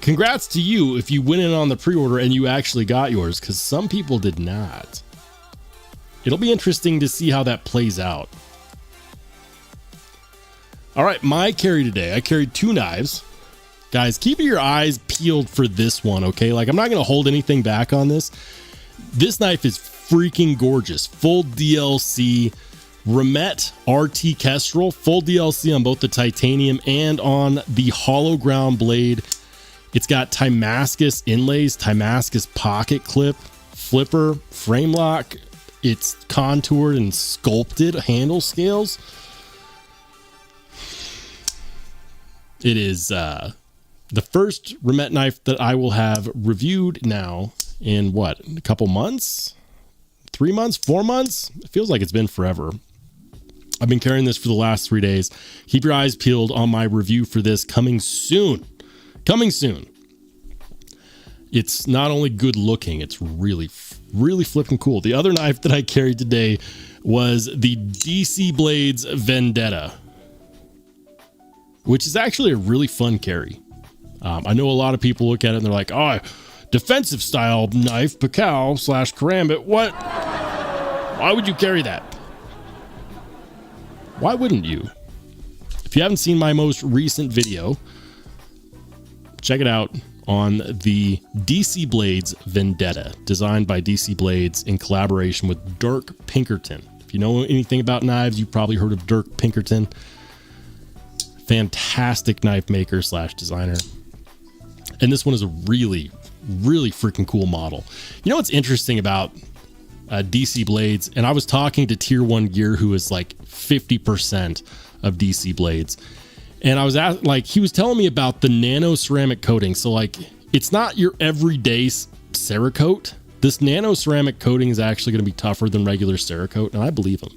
congrats to you if you went in on the pre-order and you actually got yours, because some people did not. It'll be interesting to see how that plays out. All right, my carry today. I carried 2 knives. Guys, keep your eyes peeled for this one, okay? Like, I'm not going to hold anything back on this. This knife is freaking gorgeous. Full DLC Remet RT Kestrel. Full DLC on both the titanium and on the hollow ground blade. It's got Timascus inlays, Timascus pocket clip, flipper, frame lock. It's contoured and sculpted handle scales. It is the first Remet knife that I will have reviewed now in what, a couple months, 3 months, 4 months. It feels like it's been forever. I've been carrying this for the last 3 days. Keep your eyes peeled on my review for this coming soon. Coming soon. It's not only good looking, it's really flipping cool. The other knife that I carried today was the DC Blades Vendetta, which is actually a really fun carry. I know a lot of people look at it and they're like, oh, defensive style knife, Pacal / Karambit. What? Why would you carry that? Why wouldn't you? If you haven't seen my most recent video, check it out on the DC Blades Vendetta, designed by DC Blades in collaboration with Dirk Pinkerton. If you know anything about knives, you've probably heard of Dirk Pinkerton. Fantastic knife maker / designer. And this one is a really freaking cool model. You know what's interesting about DC Blades? And I was talking to Tier 1 Gear, who is like 50% of DC Blades. And I was he was telling me about the nano ceramic coating. So like, it's not your everyday Cerakote. This nano ceramic coating is actually going to be tougher than regular Cerakote, and I believe him.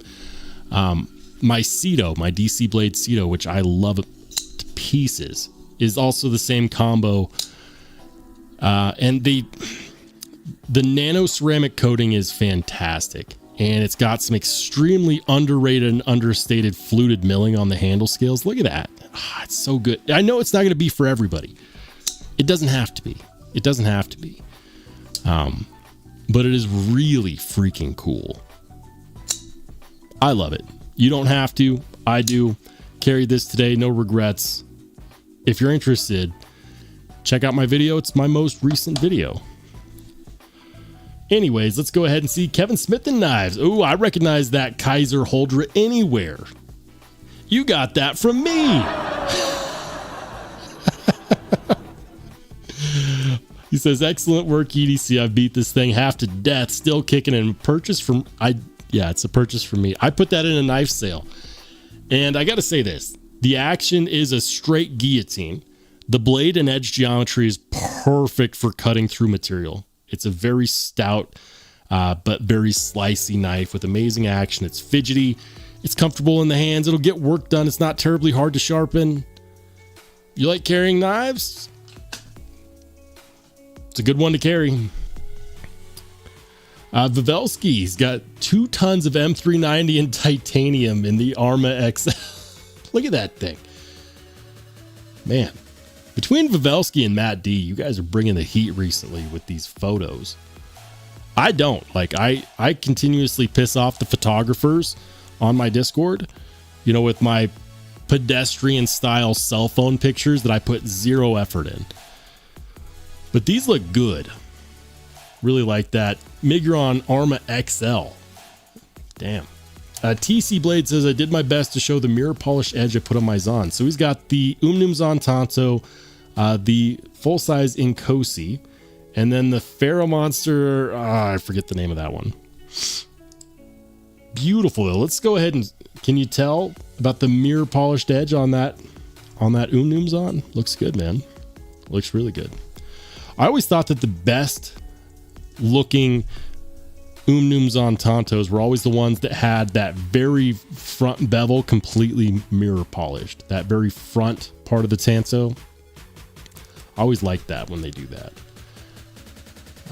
My Ceto, my DC Blade Ceto, which I love to pieces, is also the same combo. And the nano ceramic coating is fantastic. And it's got some extremely underrated and understated fluted milling on the handle scales. Look at that. It's so good. I know it's not going to be for everybody. It doesn't have to be. It doesn't have to be. But it is really freaking cool. I love it. You don't have to. I do. Carried this today. No regrets. If you're interested, check out my video. It's my most recent video. Anyways, let's go ahead and see Kevin Smith and knives. Oh, I recognize that Kaiser Holdra anywhere. You got that from me. He says, excellent work, EDC. I've beat this thing half to death, still kicking, and purchase from it's a purchase from me. I put that in a knife sale. And I got to say this, the action is a straight guillotine. The blade and edge geometry is perfect for cutting through material. It's a very stout, but very slicey knife with amazing action. It's fidgety. It's comfortable in the hands. It'll get work done. It's not terribly hard to sharpen. You like carrying knives? It's a good one to carry. Vivelsky's got 2 tons of M390 in titanium in the Arma XL. Look at that thing. Man, between Vivelsky and Matt D, you guys are bringing the heat recently with these photos. I don't. Like, I continuously piss off the photographers on my Discord, you know, with my pedestrian style cell phone pictures that I put 0 effort in. But these look good. Really like that. Migron Arma XL. Damn. TC Blade says, I did my best to show the mirror polished edge I put on my Zon. So he's got the Umnum Zon Tanto, the full-size Inkosi, and then the Pharaoh Monster. I forget the name of that one. Beautiful, though. Let's go ahead and... Can you tell about the mirror polished edge on that Umnum Zon? Looks good, man. Looks really good. I always thought that the best looking Umnum Zon Tantos were always the ones that had that very front bevel completely mirror polished. That very front part of the Tanto. I always like that when they do that.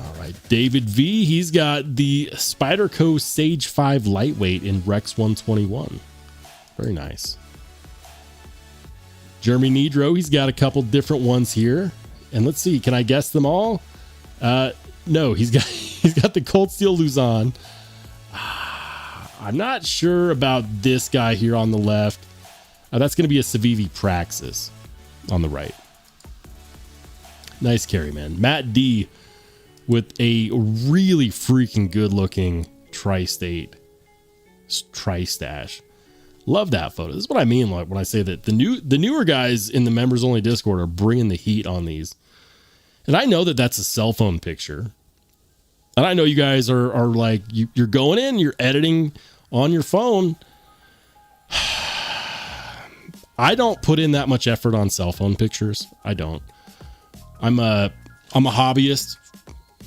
All right, David V, he's got the Spyderco Sage 5 Lightweight in Rex 121. Very nice. Jeremy Nidro, he's got a couple different ones here. And let's see, can I guess them all? No, he's got the Cold Steel Luzon. I'm not sure about this guy here on the left. That's going to be a Civivi Praxis on the right. Nice carry, man. Matt D with a really freaking good looking tri-stash. Love that photo. This is what I mean like when I say that the newer guys in the members only Discord are bringing the heat on these. And I know that that's a cell phone picture. And I know you guys are like, you're going in, you're editing on your phone. I don't put in that much effort on cell phone pictures. I don't. I'm a hobbyist,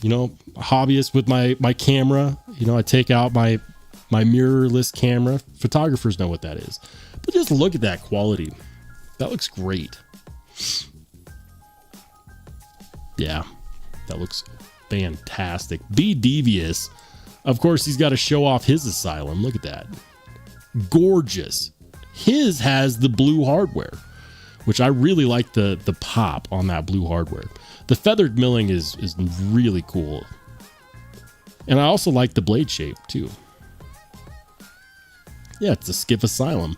you know, a hobbyist with my camera. You know, I take out my mirrorless camera. Photographers know what that is. But just look at that quality. That looks great. Yeah, that looks fantastic. Be Devious. Of course, he's got to show off his asylum. Look at that. Gorgeous. His has the blue hardware, which I really like the pop on that blue hardware. The feathered milling is really cool. And I also like the blade shape too. Yeah, it's a Skiff Asylum.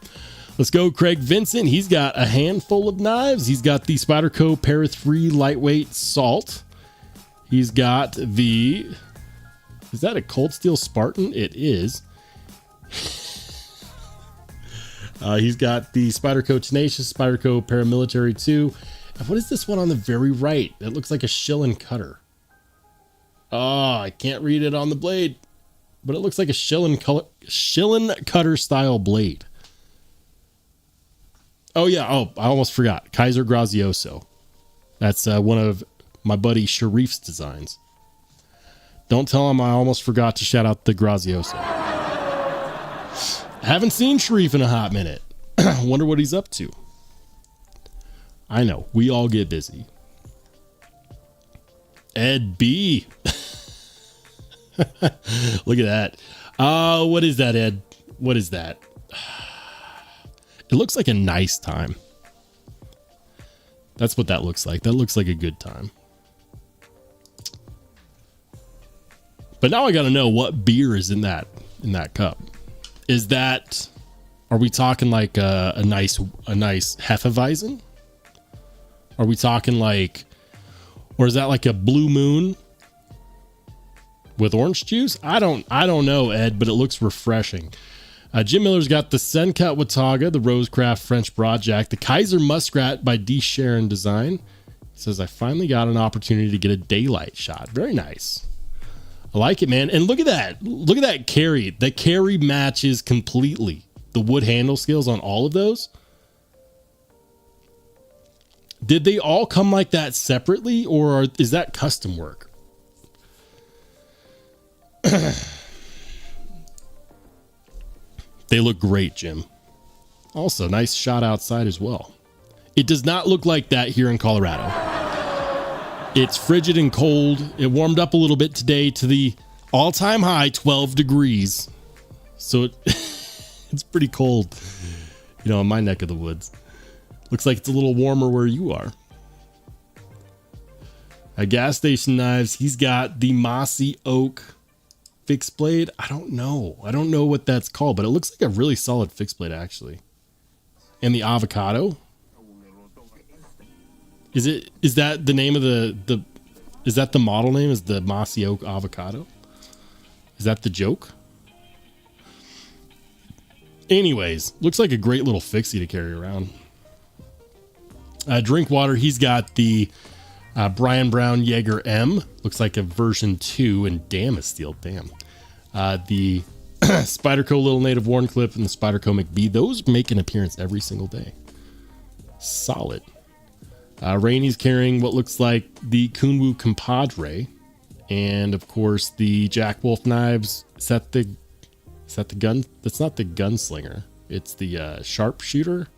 Let's go, Craig Vincent. He's got a handful of knives. He's got the Spyderco Para 3 Lightweight Salt. He's got the... Is that a Cold Steel Spartan? It is. He's got the Spyderco Tenacious, Spyderco Paramilitary 2. What is this one on the very right? It looks like a shilling cutter. Oh, I can't read it on the blade. But it looks like a shilling cutter style blade. Oh, yeah. Oh, I almost forgot. Kaiser Grazioso. That's one of my buddy Sharif's designs. Don't tell him I almost forgot to shout out the Grazioso. I haven't seen Sharif in a hot minute. Wonder what he's up to. I know. We all get busy. Ed B. Look at that. What is that, Ed? What is that? It looks like a nice time. That's what that looks like. That looks like a good time. But now I got to know what beer is in that cup. Is that, are we talking like a nice Hefeweizen? Are we talking like, or is that like a Blue Moon with orange juice? I don't know, Ed, but it looks refreshing. Jim Miller's got the Sencut Watauga, the Rosecraft French Broadjack, the Kaiser Muskrat by D. Sharon Design. He says, I finally got an opportunity to get a daylight shot. Very nice. I like it, man. And look at that. Look at that carry. The carry matches completely. The wood handle scales on all of those. Did they all come like that separately, or is that custom work? They look great, Jim. Also, nice shot outside as well. It does not look like that here in Colorado. It's frigid and cold. It warmed up a little bit today to the all-time high 12 degrees. So it's pretty cold, you know, in my neck of the woods. Looks like it's a little warmer where you are. At Gas Station Knives, he's got the Mossy Oak fixed blade. I don't know what that's called, but it looks like a really solid fixed blade actually. And the Avocado. Is that the name of is that the model name, is the Mossy Oak Avocado? Is that the joke? Anyways, looks like a great little fixie to carry around. Drinkwater, he's got the Brian Brown Jaeger M. Looks like a version 2 in Damasteel. Damn. The Spyderco Little Native Warncliffe and the Spyderco McBee. Those make an appearance every single day. Solid. Rainey's carrying what looks like the Kunwu Compadre. And of course the Jack Wolf knives. Is that the gun? That's not the gunslinger. It's the sharpshooter.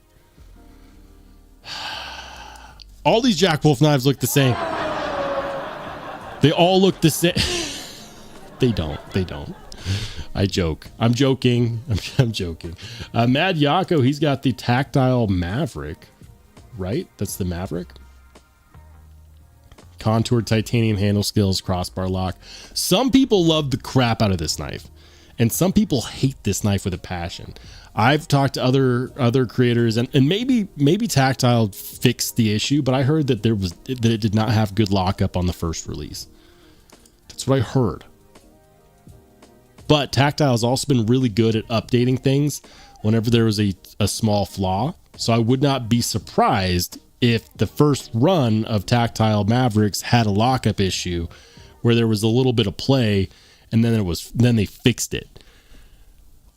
All these Jack Wolf knives look the same. They all look the same. They don't. I joke. I'm joking. I'm joking. Mad Yako, he's got the Tactile Maverick, right? That's the Maverick. Contoured titanium handle skills, crossbar lock. Some people love the crap out of this knife, and some people hate this knife with a passion. I've talked to other creators, and maybe Tactile fixed the issue, but I heard that it did not have good lockup on the first release. That's what I heard. But Tactile has also been really good at updating things whenever there was a small flaw. So I would not be surprised if the first run of Tactile Mavericks had a lockup issue where there was a little bit of play, and then they fixed it.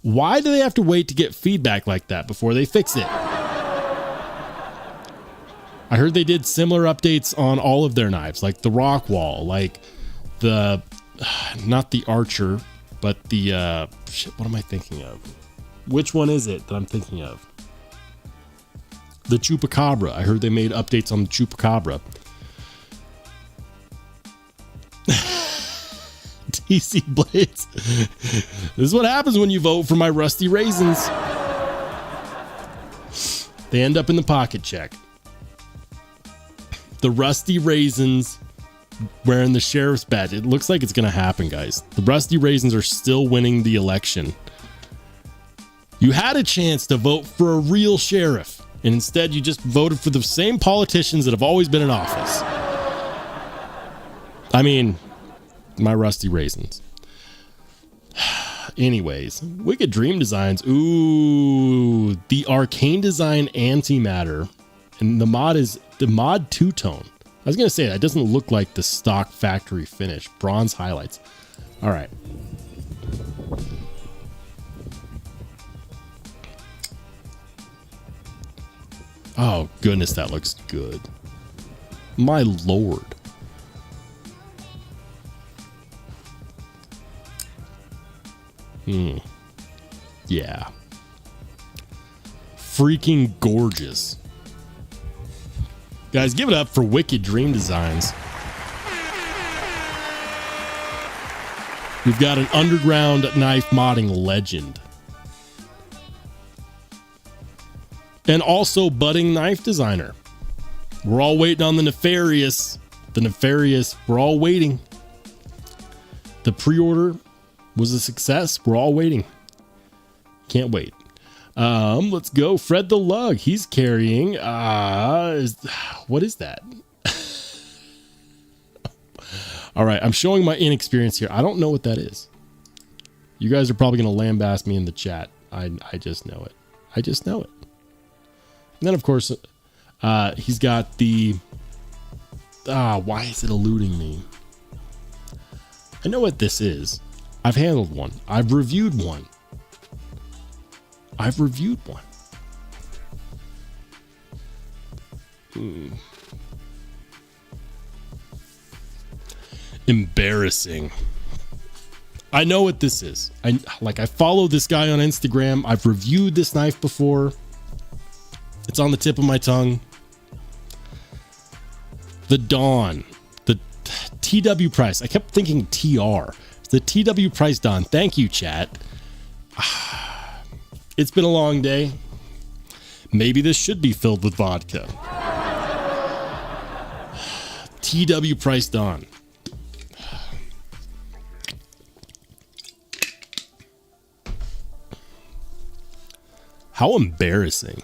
Why do they have to wait to get feedback like that before they fix it? I heard they did similar updates on all of their knives, like the Rockwall, like the, not the Archer, but the, shit, what am I thinking of? Which one is it that I'm thinking of? The Chupacabra. I heard they made updates on the Chupacabra. PC blades. This is what happens when you vote for my rusty raisins. They end up in the pocket check. The rusty raisins wearing the sheriff's badge. It looks like it's going to happen, guys. The rusty raisins are still winning the election. You had a chance to vote for a real sheriff, and instead you just voted for the same politicians that have always been in office. I mean, my rusty raisins. Anyways, Wicked Dream Designs. Ooh, the Arcane Design Antimatter. And the mod is the mod two-tone. I was going to say, that doesn't look like the stock factory finish. Bronze highlights. All right. Oh, goodness, that looks good. My lord. Yeah. Freaking gorgeous. Guys, give it up for Wicked Dream Designs. We've got an underground knife modding legend. And also budding knife designer. We're all waiting on the nefarious. We're all waiting. The pre-order was a success. We're all waiting. Can't wait. Let's go. Fred the Lug. He's carrying. What is that? All right. I'm showing my inexperience here. I don't know what that is. You guys are probably going to lambaste me in the chat. I just know it. I just know it. And then, of course, he's got the... why is it eluding me? I know what this is. I've handled one. I've reviewed one. Embarrassing. I know what this is. I follow this guy on Instagram. I've reviewed this knife before. It's on the tip of my tongue. The Dawn. The TW Price. I kept thinking TR. The TW Price Dawn. Thank you, chat. It's been a long day. Maybe this should be filled with vodka. TW Price Dawn. How embarrassing.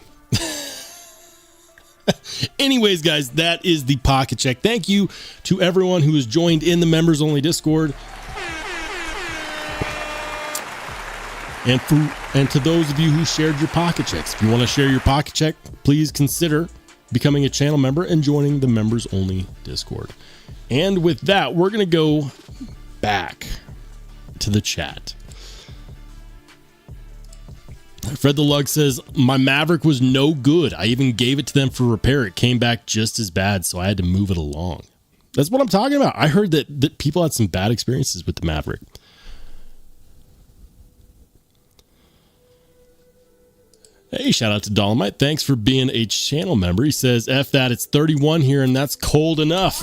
Anyways, guys, that is the pocket check. Thank you to everyone who has joined in the members only Discord. And to those of you who shared your pocket checks. If you want to share your pocket check, please consider becoming a channel member and joining the members only Discord. And with that, we're going to go back to the chat. Fred the Lug says, my Maverick was no good. I even gave it to them for repair. It came back just as bad, so I had to move it along. That's what I'm talking about. I heard that people had some bad experiences with the Maverick. Hey, shout out to Dolomite. Thanks for being a channel member. He says, F that, it's 31 here and that's cold enough.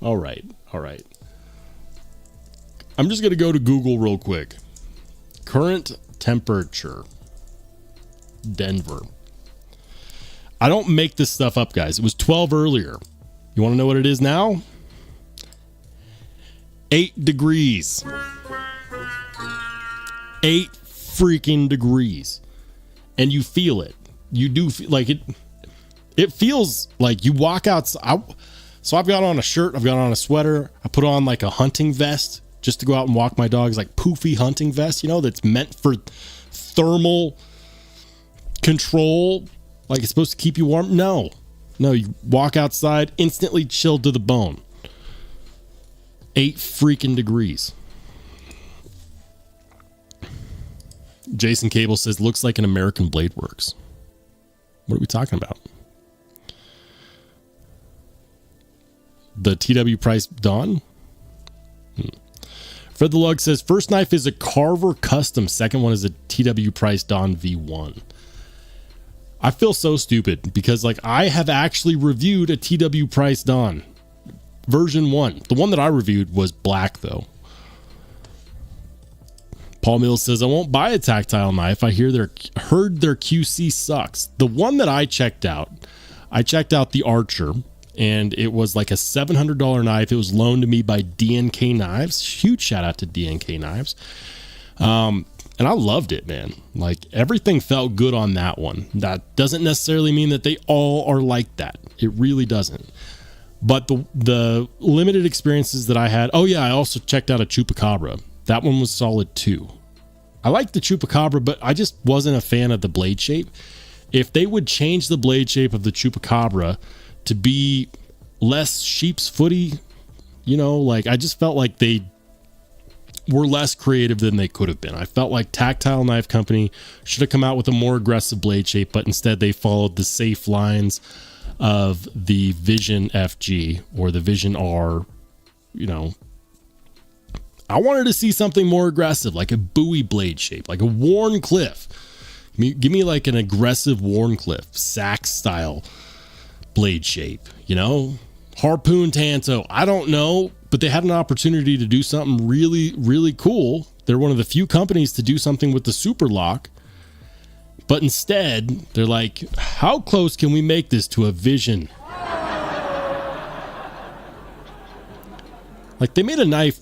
All right. I'm just going to go to Google real quick. Current temperature. Denver. I don't make this stuff up, guys. It was 12 earlier. You want to know what it is now? 8 degrees. 8 freaking degrees. And you feel it. You do feel like it. It feels like you walk outside. So I've got on a shirt. I've got on a sweater. I put on like a hunting vest just to go out and walk my dogs, like poofy hunting vest, you know, that's meant for thermal control. Like it's supposed to keep you warm. No, you walk outside, instantly chilled to the bone. 8 freaking degrees. Jason Cable says, looks like an American Blade Works. What are we talking about? The TW Price Dawn? Fred the Lug says, first knife is a Carver Custom. Second one is a TW Price Dawn V1. I feel so stupid because like I have actually reviewed a TW Price Dawn version 1. The one that I reviewed was black though. Paul Mills says, I won't buy a tactile knife. I heard their QC sucks. The one that I checked out the Archer, and it was like a $700 knife. It was loaned to me by DNK Knives. Huge shout out to DNK Knives. And I loved it, man. Like, everything felt good on that one. That doesn't necessarily mean that they all are like that. It really doesn't. But the limited experiences that I had, oh yeah, I also checked out a Chupacabra. That one was solid too. I liked the Chupacabra, but I just wasn't a fan of the blade shape. If they would change the blade shape of the Chupacabra to be less sheep's footy, you know, like, I just felt like they were less creative than they could have been. I felt like Tactile Knife Company should have come out with a more aggressive blade shape, but instead they followed the safe lines of the Vision FG or the Vision R. You know, I wanted to see something more aggressive, like a Bowie blade shape, like a Warncliffe. Give me like an aggressive Warncliffe, sax style blade shape, you know? Harpoon Tanto, I don't know, but they had an opportunity to do something really, really cool. They're one of the few companies to do something with the Super Lock, but instead they're like, how close can we make this to a Vision? Like, they made a knife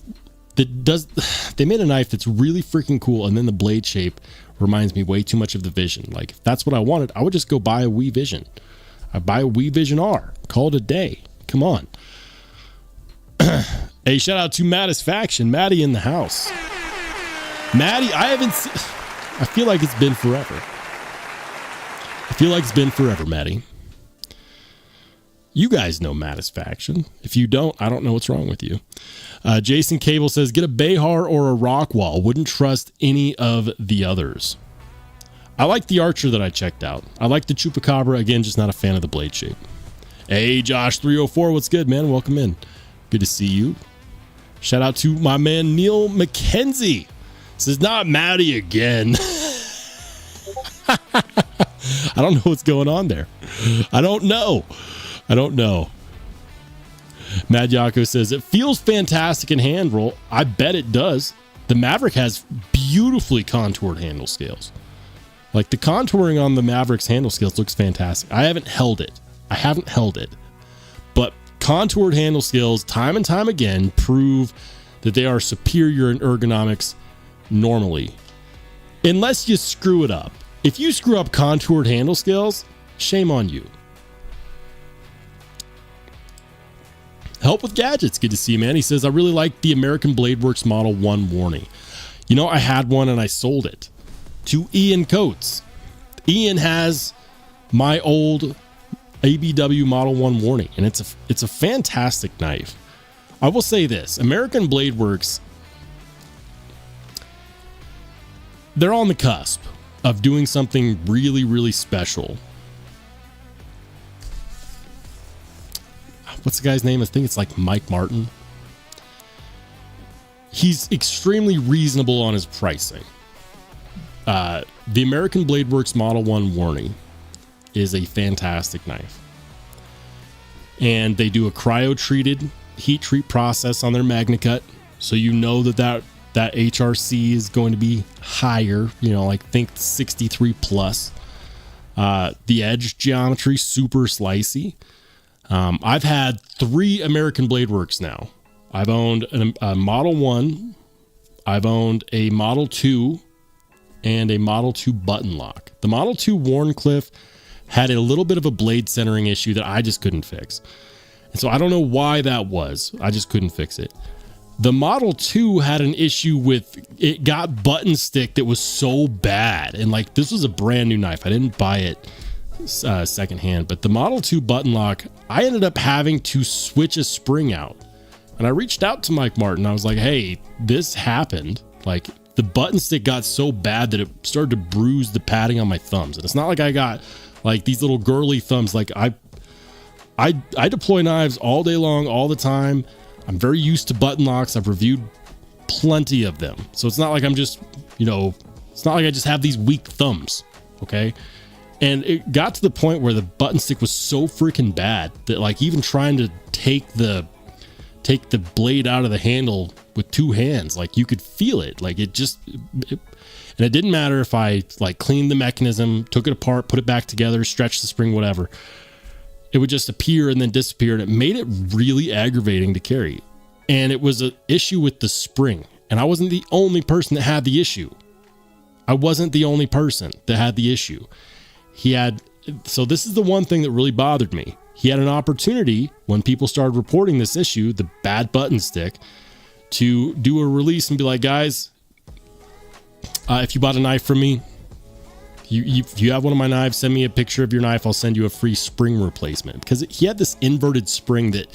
that's really freaking cool, and then the blade shape reminds me way too much of the Vision. Like, if that's what I wanted, I would just go buy a Wii Vision. I'd buy a Wii Vision R, call it a day. Come on. Hey, shout out to Mattisfaction, Maddie in the house. Maddie, I feel like it's been forever. Maddie. You guys know Mattisfaction. If you don't, I don't know what's wrong with you. Jason Cable says, get a Behar or a Rockwall. Wouldn't trust any of the others. I like the Archer that I checked out. I like the Chupacabra. Again, just not a fan of the blade shape. Hey, Josh304, what's good, man? Welcome in. Good to see you. Shout out to my man, Neil McKenzie. Says, not Maddie again. I don't know what's going on there. I don't know. Mad Yako says, it feels fantastic in hand roll. I bet it does. The Maverick has beautifully contoured handle scales. Like, the contouring on the Maverick's handle scales looks fantastic. I haven't held it. But contoured handle scales, time and time again, prove that they are superior in ergonomics normally. Unless you screw it up. If you screw up contoured handle scales, shame on you. Help with Gadgets, good to see you, man. He says, I really like the American Blade Works Model 1 Warning. You know, I had one and I sold it to Ian Coates. Ian has my old ABW Model 1 Warning, and it's a fantastic knife. I will say this, American Blade Works, they're on the cusp of doing something really, really special. What's the guy's name? I think it's like Mike Martin. He's extremely reasonable on his pricing. The American Blade Works Model 1 Warning is a fantastic knife. And they do a cryo-treated heat treat process on their MagnaCut. So you know that HRC is going to be higher, you know, like think 63 plus. The edge geometry, super slicey. I've had 3 American Blade Works now. I've owned a Model 1, I've owned a Model 2, and a Model 2 button lock. The Model 2 Warncliffe had a little bit of a blade centering issue that I just couldn't fix. And so I don't know why that was. I just couldn't fix it. The Model 2 had an issue with, it got button stick that was so bad. And like, this was a brand new knife. I didn't buy it secondhand, but the Model 2 button lock, I ended up having to switch a spring out. And I reached out to Mike Martin. I was like, hey, this happened. Like, the button stick got so bad that it started to bruise the padding on my thumbs. And it's not like I got like these little girly thumbs. Like I deploy knives all day long, all the time. I'm very used to button locks. I've reviewed plenty of them. So it's not like I'm just, you know, it's not like I just have these weak thumbs. Okay. And it got to the point where the button stick was so freaking bad that like even trying to take the take the blade out of the handle with 2 hands. Like you could feel it. Like and it didn't matter if I like cleaned the mechanism, took it apart, put it back together, stretched the spring, whatever. It would just appear and then disappear. And it made it really aggravating to carry. And it was an issue with the spring. And I wasn't the only person that had the issue. So this is the one thing that really bothered me. He had an opportunity when people started reporting this issue, the bad button stick, to do a release and be like, guys, if you bought a knife from me, if you have one of my knives, send me a picture of your knife. I'll send you a free spring replacement, because he had this inverted spring that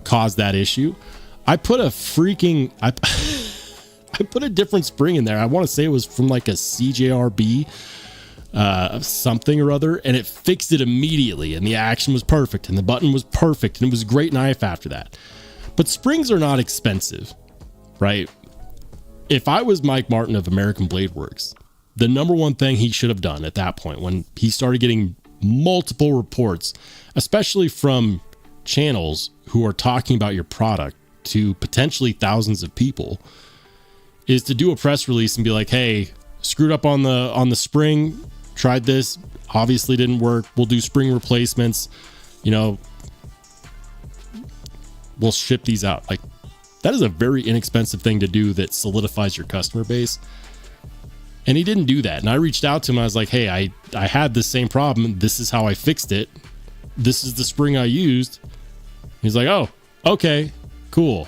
caused that issue. I put a different spring in there. I want to say it was from like a CJRB, something or other, and it fixed it immediately, and the action was perfect, and the button was perfect, and it was a great knife after that. But springs are not expensive, right? If I was Mike Martin of American Blade Works, the number one thing he should have done at that point, when he started getting multiple reports, especially from channels who are talking about your product to potentially thousands of people, is to do a press release and be like, hey, screwed up on the spring, tried this, obviously didn't work, we'll do spring replacements, we'll ship these out. Like, that is a very inexpensive thing to do that solidifies your customer base. And he didn't do that. And I reached out to him. I was like, hey, I had this same problem. This is how I fixed it. This is the spring I used. He's like, oh, okay, cool.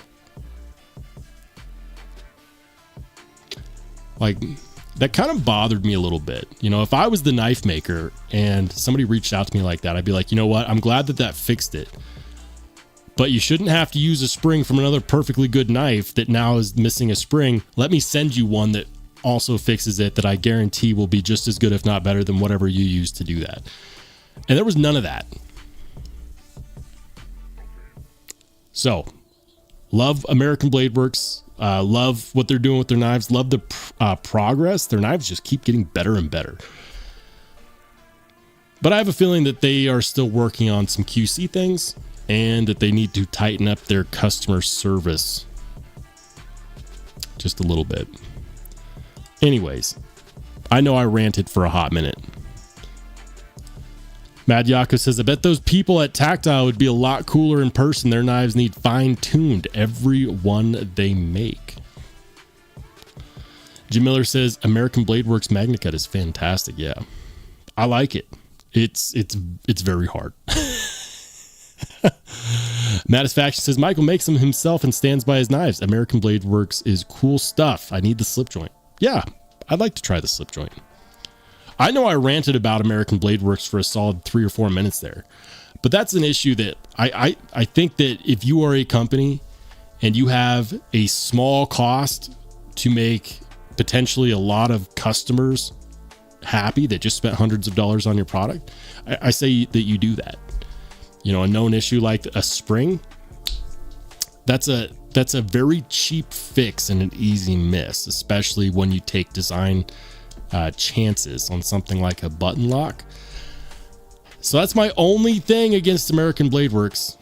Like, that kind of bothered me a little bit. If I was the knife maker and somebody reached out to me like that, I'd be like, you know what? I'm glad that fixed it. But you shouldn't have to use a spring from another perfectly good knife that now is missing a spring. Let me send you one that also fixes it, that I guarantee will be just as good, if not better, than whatever you used to do that. And there was none of that. So, love American Blade Works. Love what they're doing with their knives. Love the progress. Their knives just keep getting better and better. But I have a feeling that they are still working on some QC things, and that they need to tighten up their customer service just a little bit. Anyways, I know I ranted for a hot minute. Mad Yako says, I bet those people at Tactile would be a lot cooler in person. Their knives need fine-tuned, every one they make. Jim Miller says, American Blade Works MagnaCut is fantastic. Yeah, I like it. It's very hard. Matisfaction says, Michael makes them himself and stands by his knives. American Blade Works is cool stuff. I need the slip joint. Yeah, I'd like to try the slip joint. I know I ranted about American Blade Works for a solid 3 or 4 minutes there, but that's an issue that I think that if you are a company and you have a small cost to make potentially a lot of customers happy that just spent hundreds of dollars on your product, I say that you do that. A known issue like a spring, that's a very cheap fix and an easy miss, especially when you take design chances on something like a button lock. So that's my only thing against American Blade Works.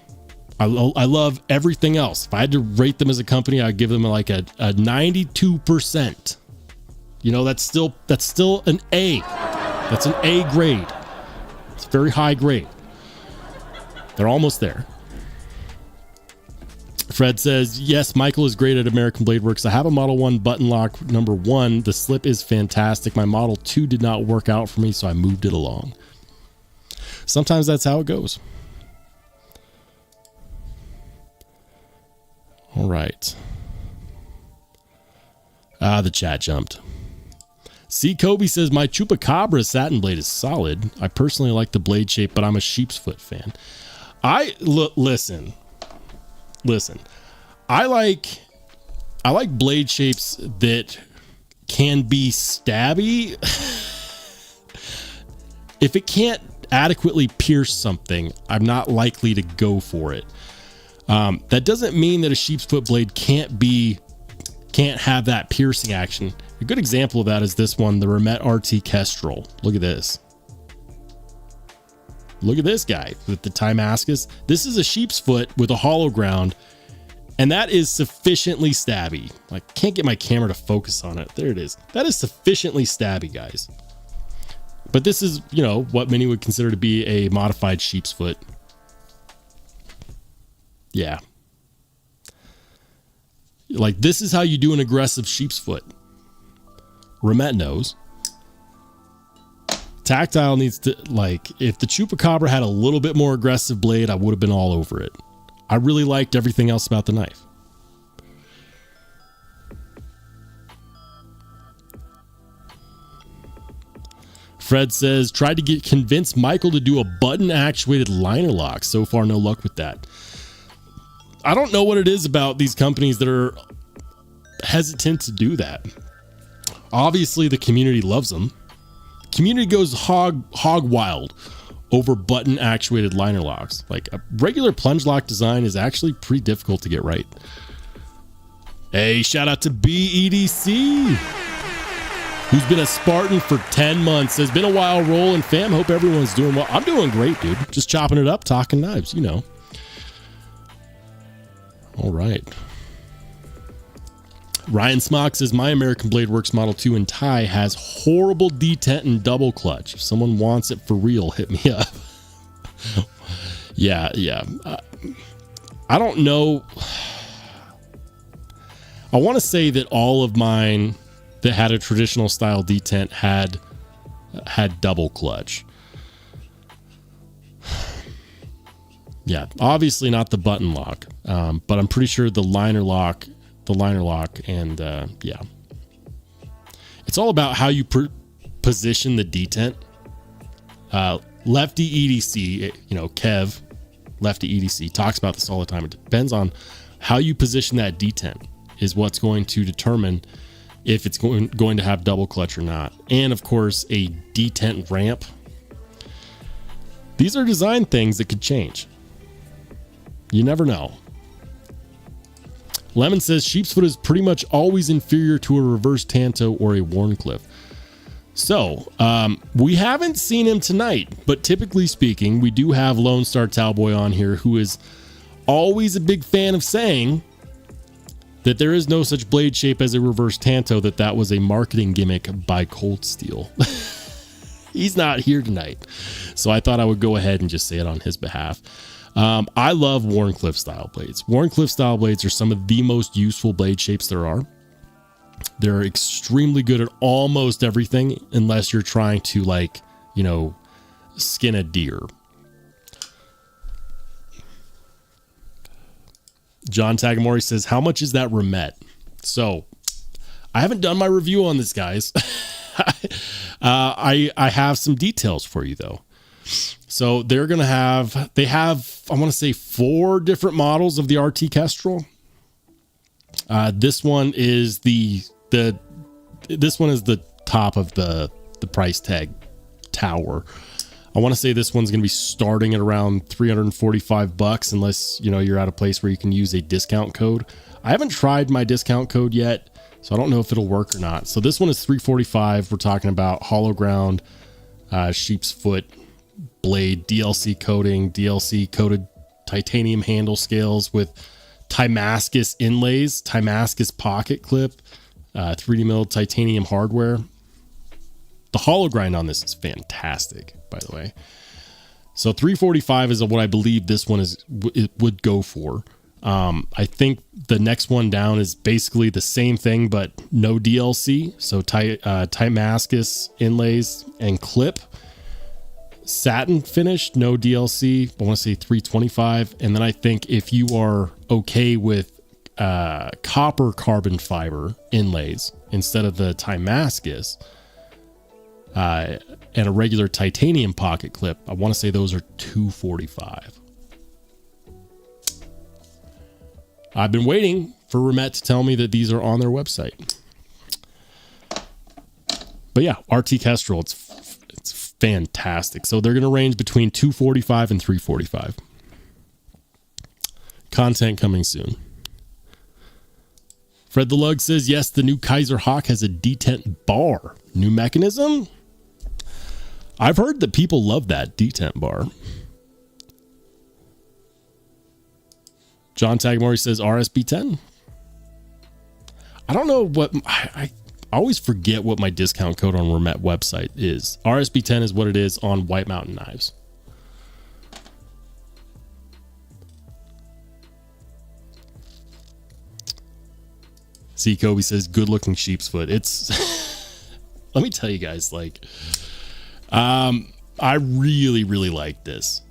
I love everything else. If I had to rate them as a company, I'd give them like a 92%. That's still an A. That's an A grade. It's a very high grade. They're almost there. Fred says, yes, Michael is great at American Blade Works. I have a Model 1 button lock number 1. The slip is fantastic. My Model 2 did not work out for me, so I moved it along. Sometimes that's how it goes. All right. The chat jumped. C. Kobe says, my Chupacabra satin blade is solid. I personally like the blade shape, but I'm a sheep's foot fan. Listen. I like blade shapes that can be stabby. If it can't adequately pierce something, I'm not likely to go for it. That doesn't mean that a sheep's foot blade can't have that piercing action. A good example of that is this one, the Remet RT Kestrel. Look at this. Look at this guy with the Timascus. This is a sheep's foot with a hollow ground, And that is sufficiently stabby. I can't get my camera to focus on it. There it is. That is sufficiently stabby, guys. But this is, you know, what many would consider to be a modified sheep's foot. Yeah. Like, this is how you do an aggressive sheep's foot. Remet knows. Tactile needs to, like, if the Chupacabra had a little bit more aggressive blade, I would have been all over it. I really liked everything else about the knife. Fred says, tried to convince Michael to do a button actuated liner lock. So far, no luck with that. I don't know what it is about these companies that are hesitant to do that. Obviously, the community loves them. Community goes hog wild over button actuated liner locks. Like, a regular plunge lock design is actually pretty difficult to get right. Hey, shout out to BEDC, who's been a Spartan for 10 months. Has been a while rolling, fam. Hope everyone's doing well. I'm doing great, dude. Just chopping it up, talking knives, you know. All right. Ryan Smock says, my American Blade Works Model 2 in Thai has horrible detent and double clutch. If someone wants it for real, hit me up. Yeah. I don't know. I want to say that all of mine that had a traditional style detent had double clutch. Yeah, obviously not the button lock, but I'm pretty sure the liner lock, and yeah, it's all about how you position the detent. Lefty EDC, you know, Kev, Lefty EDC talks about this all the time. It depends on how you position that detent is what's going to determine if it's going to have double clutch or not. And of course, a detent ramp. These are design things that could change. You never know. Lemon says sheepsfoot is pretty much always inferior to a reverse Tanto or a Warncliffe. So, we haven't seen him tonight, but typically speaking, we do have Lone Star Talboy on here, who is always a big fan of saying that there is no such blade shape as a reverse Tanto, that was a marketing gimmick by Cold Steel. He's not here tonight, so I thought I would go ahead and just say it on his behalf. I love Warncliffe style blades. Warncliffe style blades are some of the most useful blade shapes there are. They're extremely good at almost everything, unless you're trying to, like, you know, skin a deer. John Tagamori says, how much is that Remet? So I haven't done my review on this, guys. I have some details for you though. So they have, I want to say 4 different models of the RT Kestrel. This one is this one is the top of the price tag tower. I want to say this one's going to be starting at around $345, unless, you know, you're at a place where you can use a discount code. I haven't tried my discount code yet, so I don't know if it'll work or not. So this one is $345. We're talking about hollow ground, sheep's foot blade, DLC coating, DLC coated titanium handle scales with Timascus inlays, Timascus pocket clip, 3D milled titanium hardware. The hollow grind on this is fantastic, by the way. So $345 is what I believe this one would go for. I think the next one down is basically the same thing, but no DLC. So Timascus inlays and clip, satin finished, no DLC. I want to say $325. And then I think if you are okay with copper carbon fiber inlays instead of the Timascus, and a regular titanium pocket clip, I want to say those are $245. I've been waiting for Remet to tell me that these are on their website. But yeah, RT Kestrel, it's fantastic. So they're going to range between $245 and $345. Content coming soon. Fred the Lug says, yes, the new Kaiser Hawk has a detent bar. New mechanism? I've heard that people love that detent bar. John Tagmore says RSB10. I don't know what I always forget what my discount code on Remet website is. RSB10 is what it is on White Mountain Knives. See, Kobe says good looking sheep's foot. It's let me tell you guys, like, I really like this.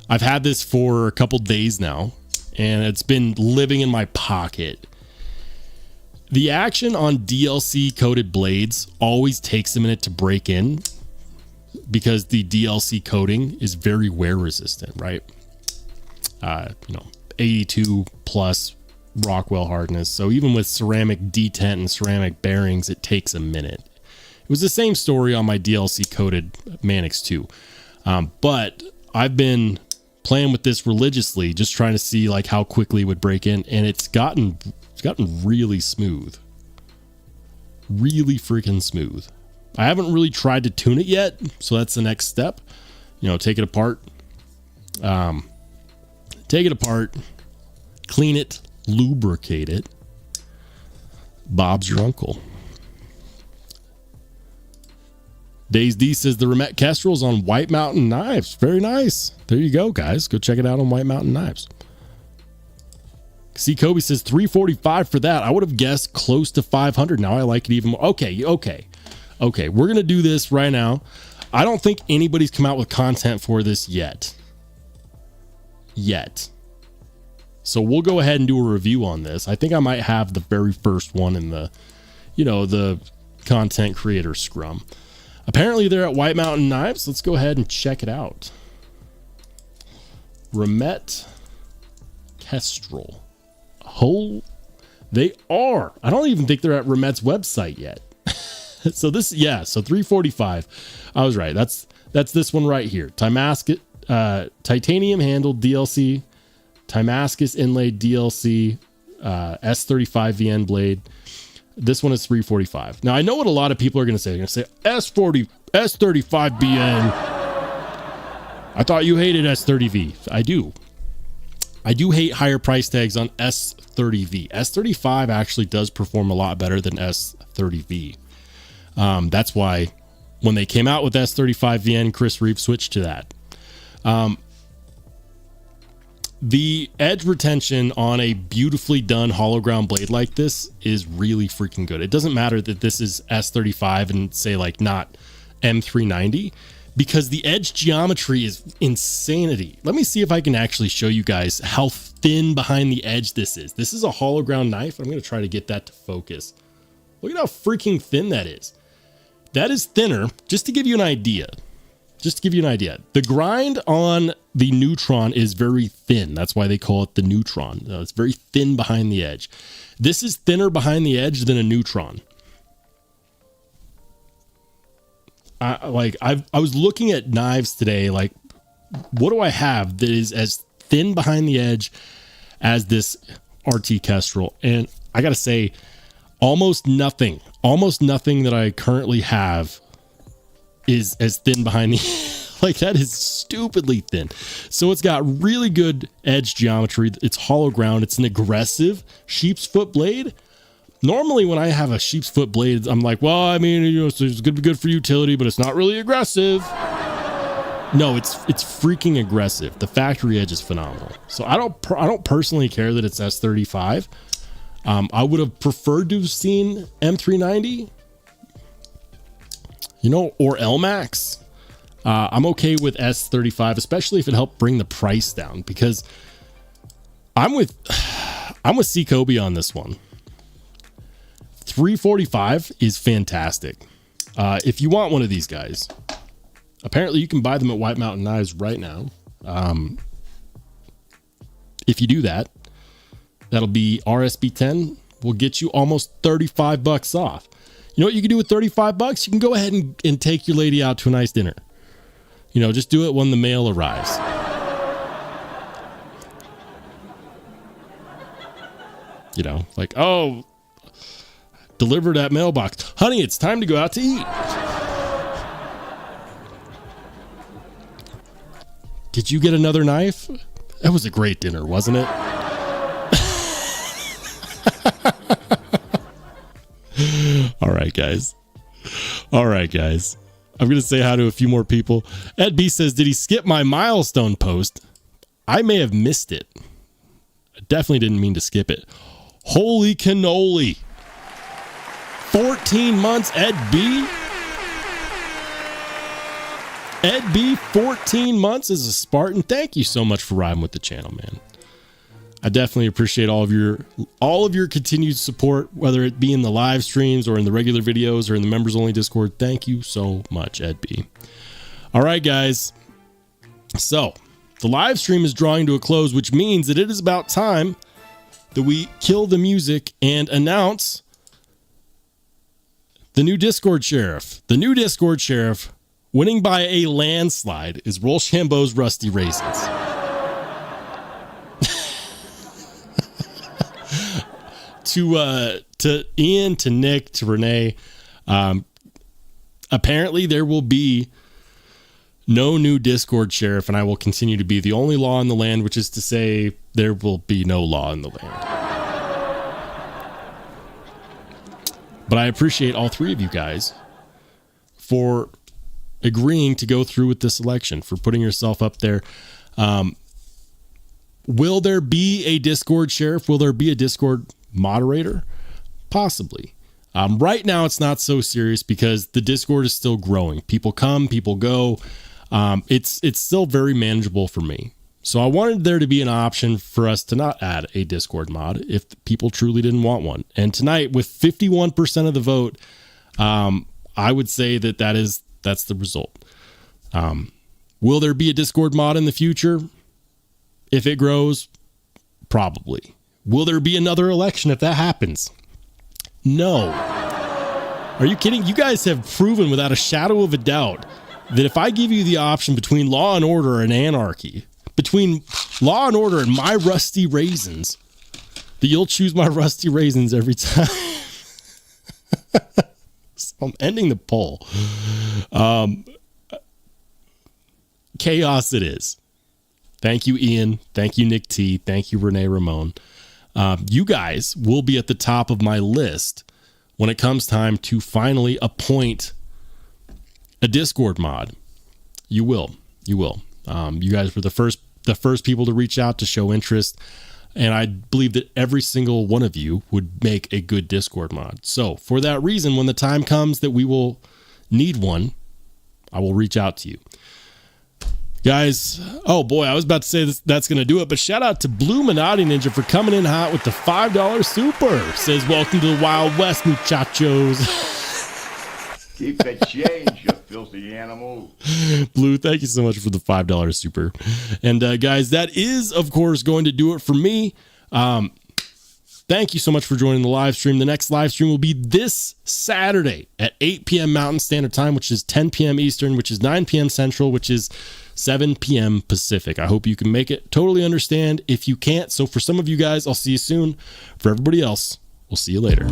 I've had this for a couple days now, and it's been living in my pocket. The action on DLC coated blades always takes a minute to break in because the DLC coating is very wear resistant, right? 82 plus Rockwell hardness. So even with ceramic detent and ceramic bearings, it takes a minute. It was the same story on my DLC coated Manix 2. But I've been playing with this religiously, just trying to see like how quickly it would break in, and it's gotten really smooth. Really freaking smooth. I haven't really tried to tune it yet, so that's the next step. Take it apart. Clean it, lubricate it. Bob's your uncle. Days D says the Remet Kestrel is on White Mountain Knives. Very nice. There you go, guys. Go check it out on White Mountain Knives. See, Kobe says $345 for that. I would have guessed close to $500. Now I like it even more. Okay. We're going to do this right now. I don't think anybody's come out with content for this yet. So we'll go ahead and do a review on this. I think I might have the very first one in the, the content creator scrum. Apparently they're at White Mountain Knives. Let's go ahead and check it out. Remet Kestrel. They are. I don't even think they're at Remet's website yet. So $345. I was right. That's this one right here. Titanium handled DLC, Timascus inlaid DLC, S35 VN blade. This one is $345. Now I know what a lot of people are going to say. They're going to say S35 BN. I thought you hated S30V. I do hate higher price tags on S30V. S35 actually does perform a lot better than S30V. That's why when they came out with S35 VN, Chris Reeve switched to that. The edge retention on a beautifully done hollow ground blade like this is really freaking good. It doesn't matter that this is S35 and say like not M390, because the edge geometry is insanity. Let me see if I can actually show you guys how thin behind the edge this is. This is a hollow ground knife. I'm going to try to get that to focus. Look at how freaking thin that is. That is thinner, just to give you an idea. The grind on the Neutron is very thin. That's why they call it the Neutron. It's very thin behind the edge. This is thinner behind the edge than a Neutron. I was looking at knives today, like, what do I have that is as thin behind the edge as this RT Kestrel? And I got to say, almost nothing that I currently have is as thin behind the like, that is stupidly thin. So it's got really good edge geometry. It's hollow ground. It's an aggressive sheep's foot blade. Normally when I have a sheep's foot blade, I'm like, well, I mean, it's good for utility, but it's not really aggressive. No, it's freaking aggressive. The factory edge is phenomenal. So I don't personally care that it's S35. I would have preferred to have seen M390, or LMAX. I'm okay with S35, especially if it helped bring the price down, because I'm with C Kobe on this one. $345 is fantastic. If you want one of these guys, apparently you can buy them at White Mountain Knives right now. If you do that, that'll be RSB10. Will get you almost $35 off. You know what you can do with $35? You can go ahead and take your lady out to a nice dinner. Just do it when the mail arrives. Like, oh, delivered at mailbox. Honey, it's time to go out to eat. Did you get another knife? That was a great dinner, wasn't it? All right, guys. I'm going to say hi to a few more people. Ed B says, did he skip my milestone post? I may have missed it. I definitely didn't mean to skip it. Holy cannoli. 14 months, Ed B. Ed B, 14 months as a Spartan. Thank you so much for riding with the channel, man. I definitely appreciate all of your continued support, whether it be in the live streams or in the regular videos or in the members only Discord. Thank you so much, Ed B. All right, guys. So the live stream is drawing to a close, which means that it is about time that we kill the music and announce the new Discord sheriff. The new Discord sheriff, winning by a landslide, is Rollshambo's Rusty Raisins. To Ian, to Nick, to Renee, apparently there will be no new Discord sheriff, and I will continue to be the only law in the land, which is to say there will be no law in the land. But I appreciate all three of you guys for agreeing to go through with this election, for putting yourself up there. Will there be a Discord sheriff? Will there be a Discord moderator? Possibly. Right now it's not so serious because the Discord is still growing. People come, people go. It's still very manageable for me. So I wanted there to be an option for us to not add a Discord mod if people truly didn't want one. And tonight, with 51% of the vote, I would say that's the result. Will there be a Discord mod in the future? If it grows, probably. Will there be another election if that happens? No. Are you kidding? You guys have proven without a shadow of a doubt that if I give you the option between Law and Order and Anarchy, between Law and Order and my Rusty Raisins, that you'll choose my Rusty Raisins every time. So I'm ending the poll. Chaos it is. Thank you, Ian. Thank you, Nick T. Thank you, Renee Ramon. You guys will be at the top of my list when it comes time to finally appoint a Discord mod. You will. You guys were the first people to reach out to show interest, and I believe that every single one of you would make a good Discord mod. So for that reason, when the time comes that we will need one, I will reach out to you. Guys, oh boy, I was about to say that's going to do it, but shout out to Blue Minotti Ninja for coming in hot with the $5 super. Says, welcome to the Wild West, muchachos. Keep the change, you filthy animal. Blue, thank you so much for the $5 super. And guys, that is, of course, going to do it for me. Thank you so much for joining the live stream. The next live stream will be this Saturday at 8 p.m. Mountain Standard Time, which is 10 p.m. Eastern, which is 9 p.m. Central, which is 7 p.m. Pacific. I hope you can make it. Totally understand if you can't. So for some of you guys, I'll see you soon. For everybody else, we'll see you later.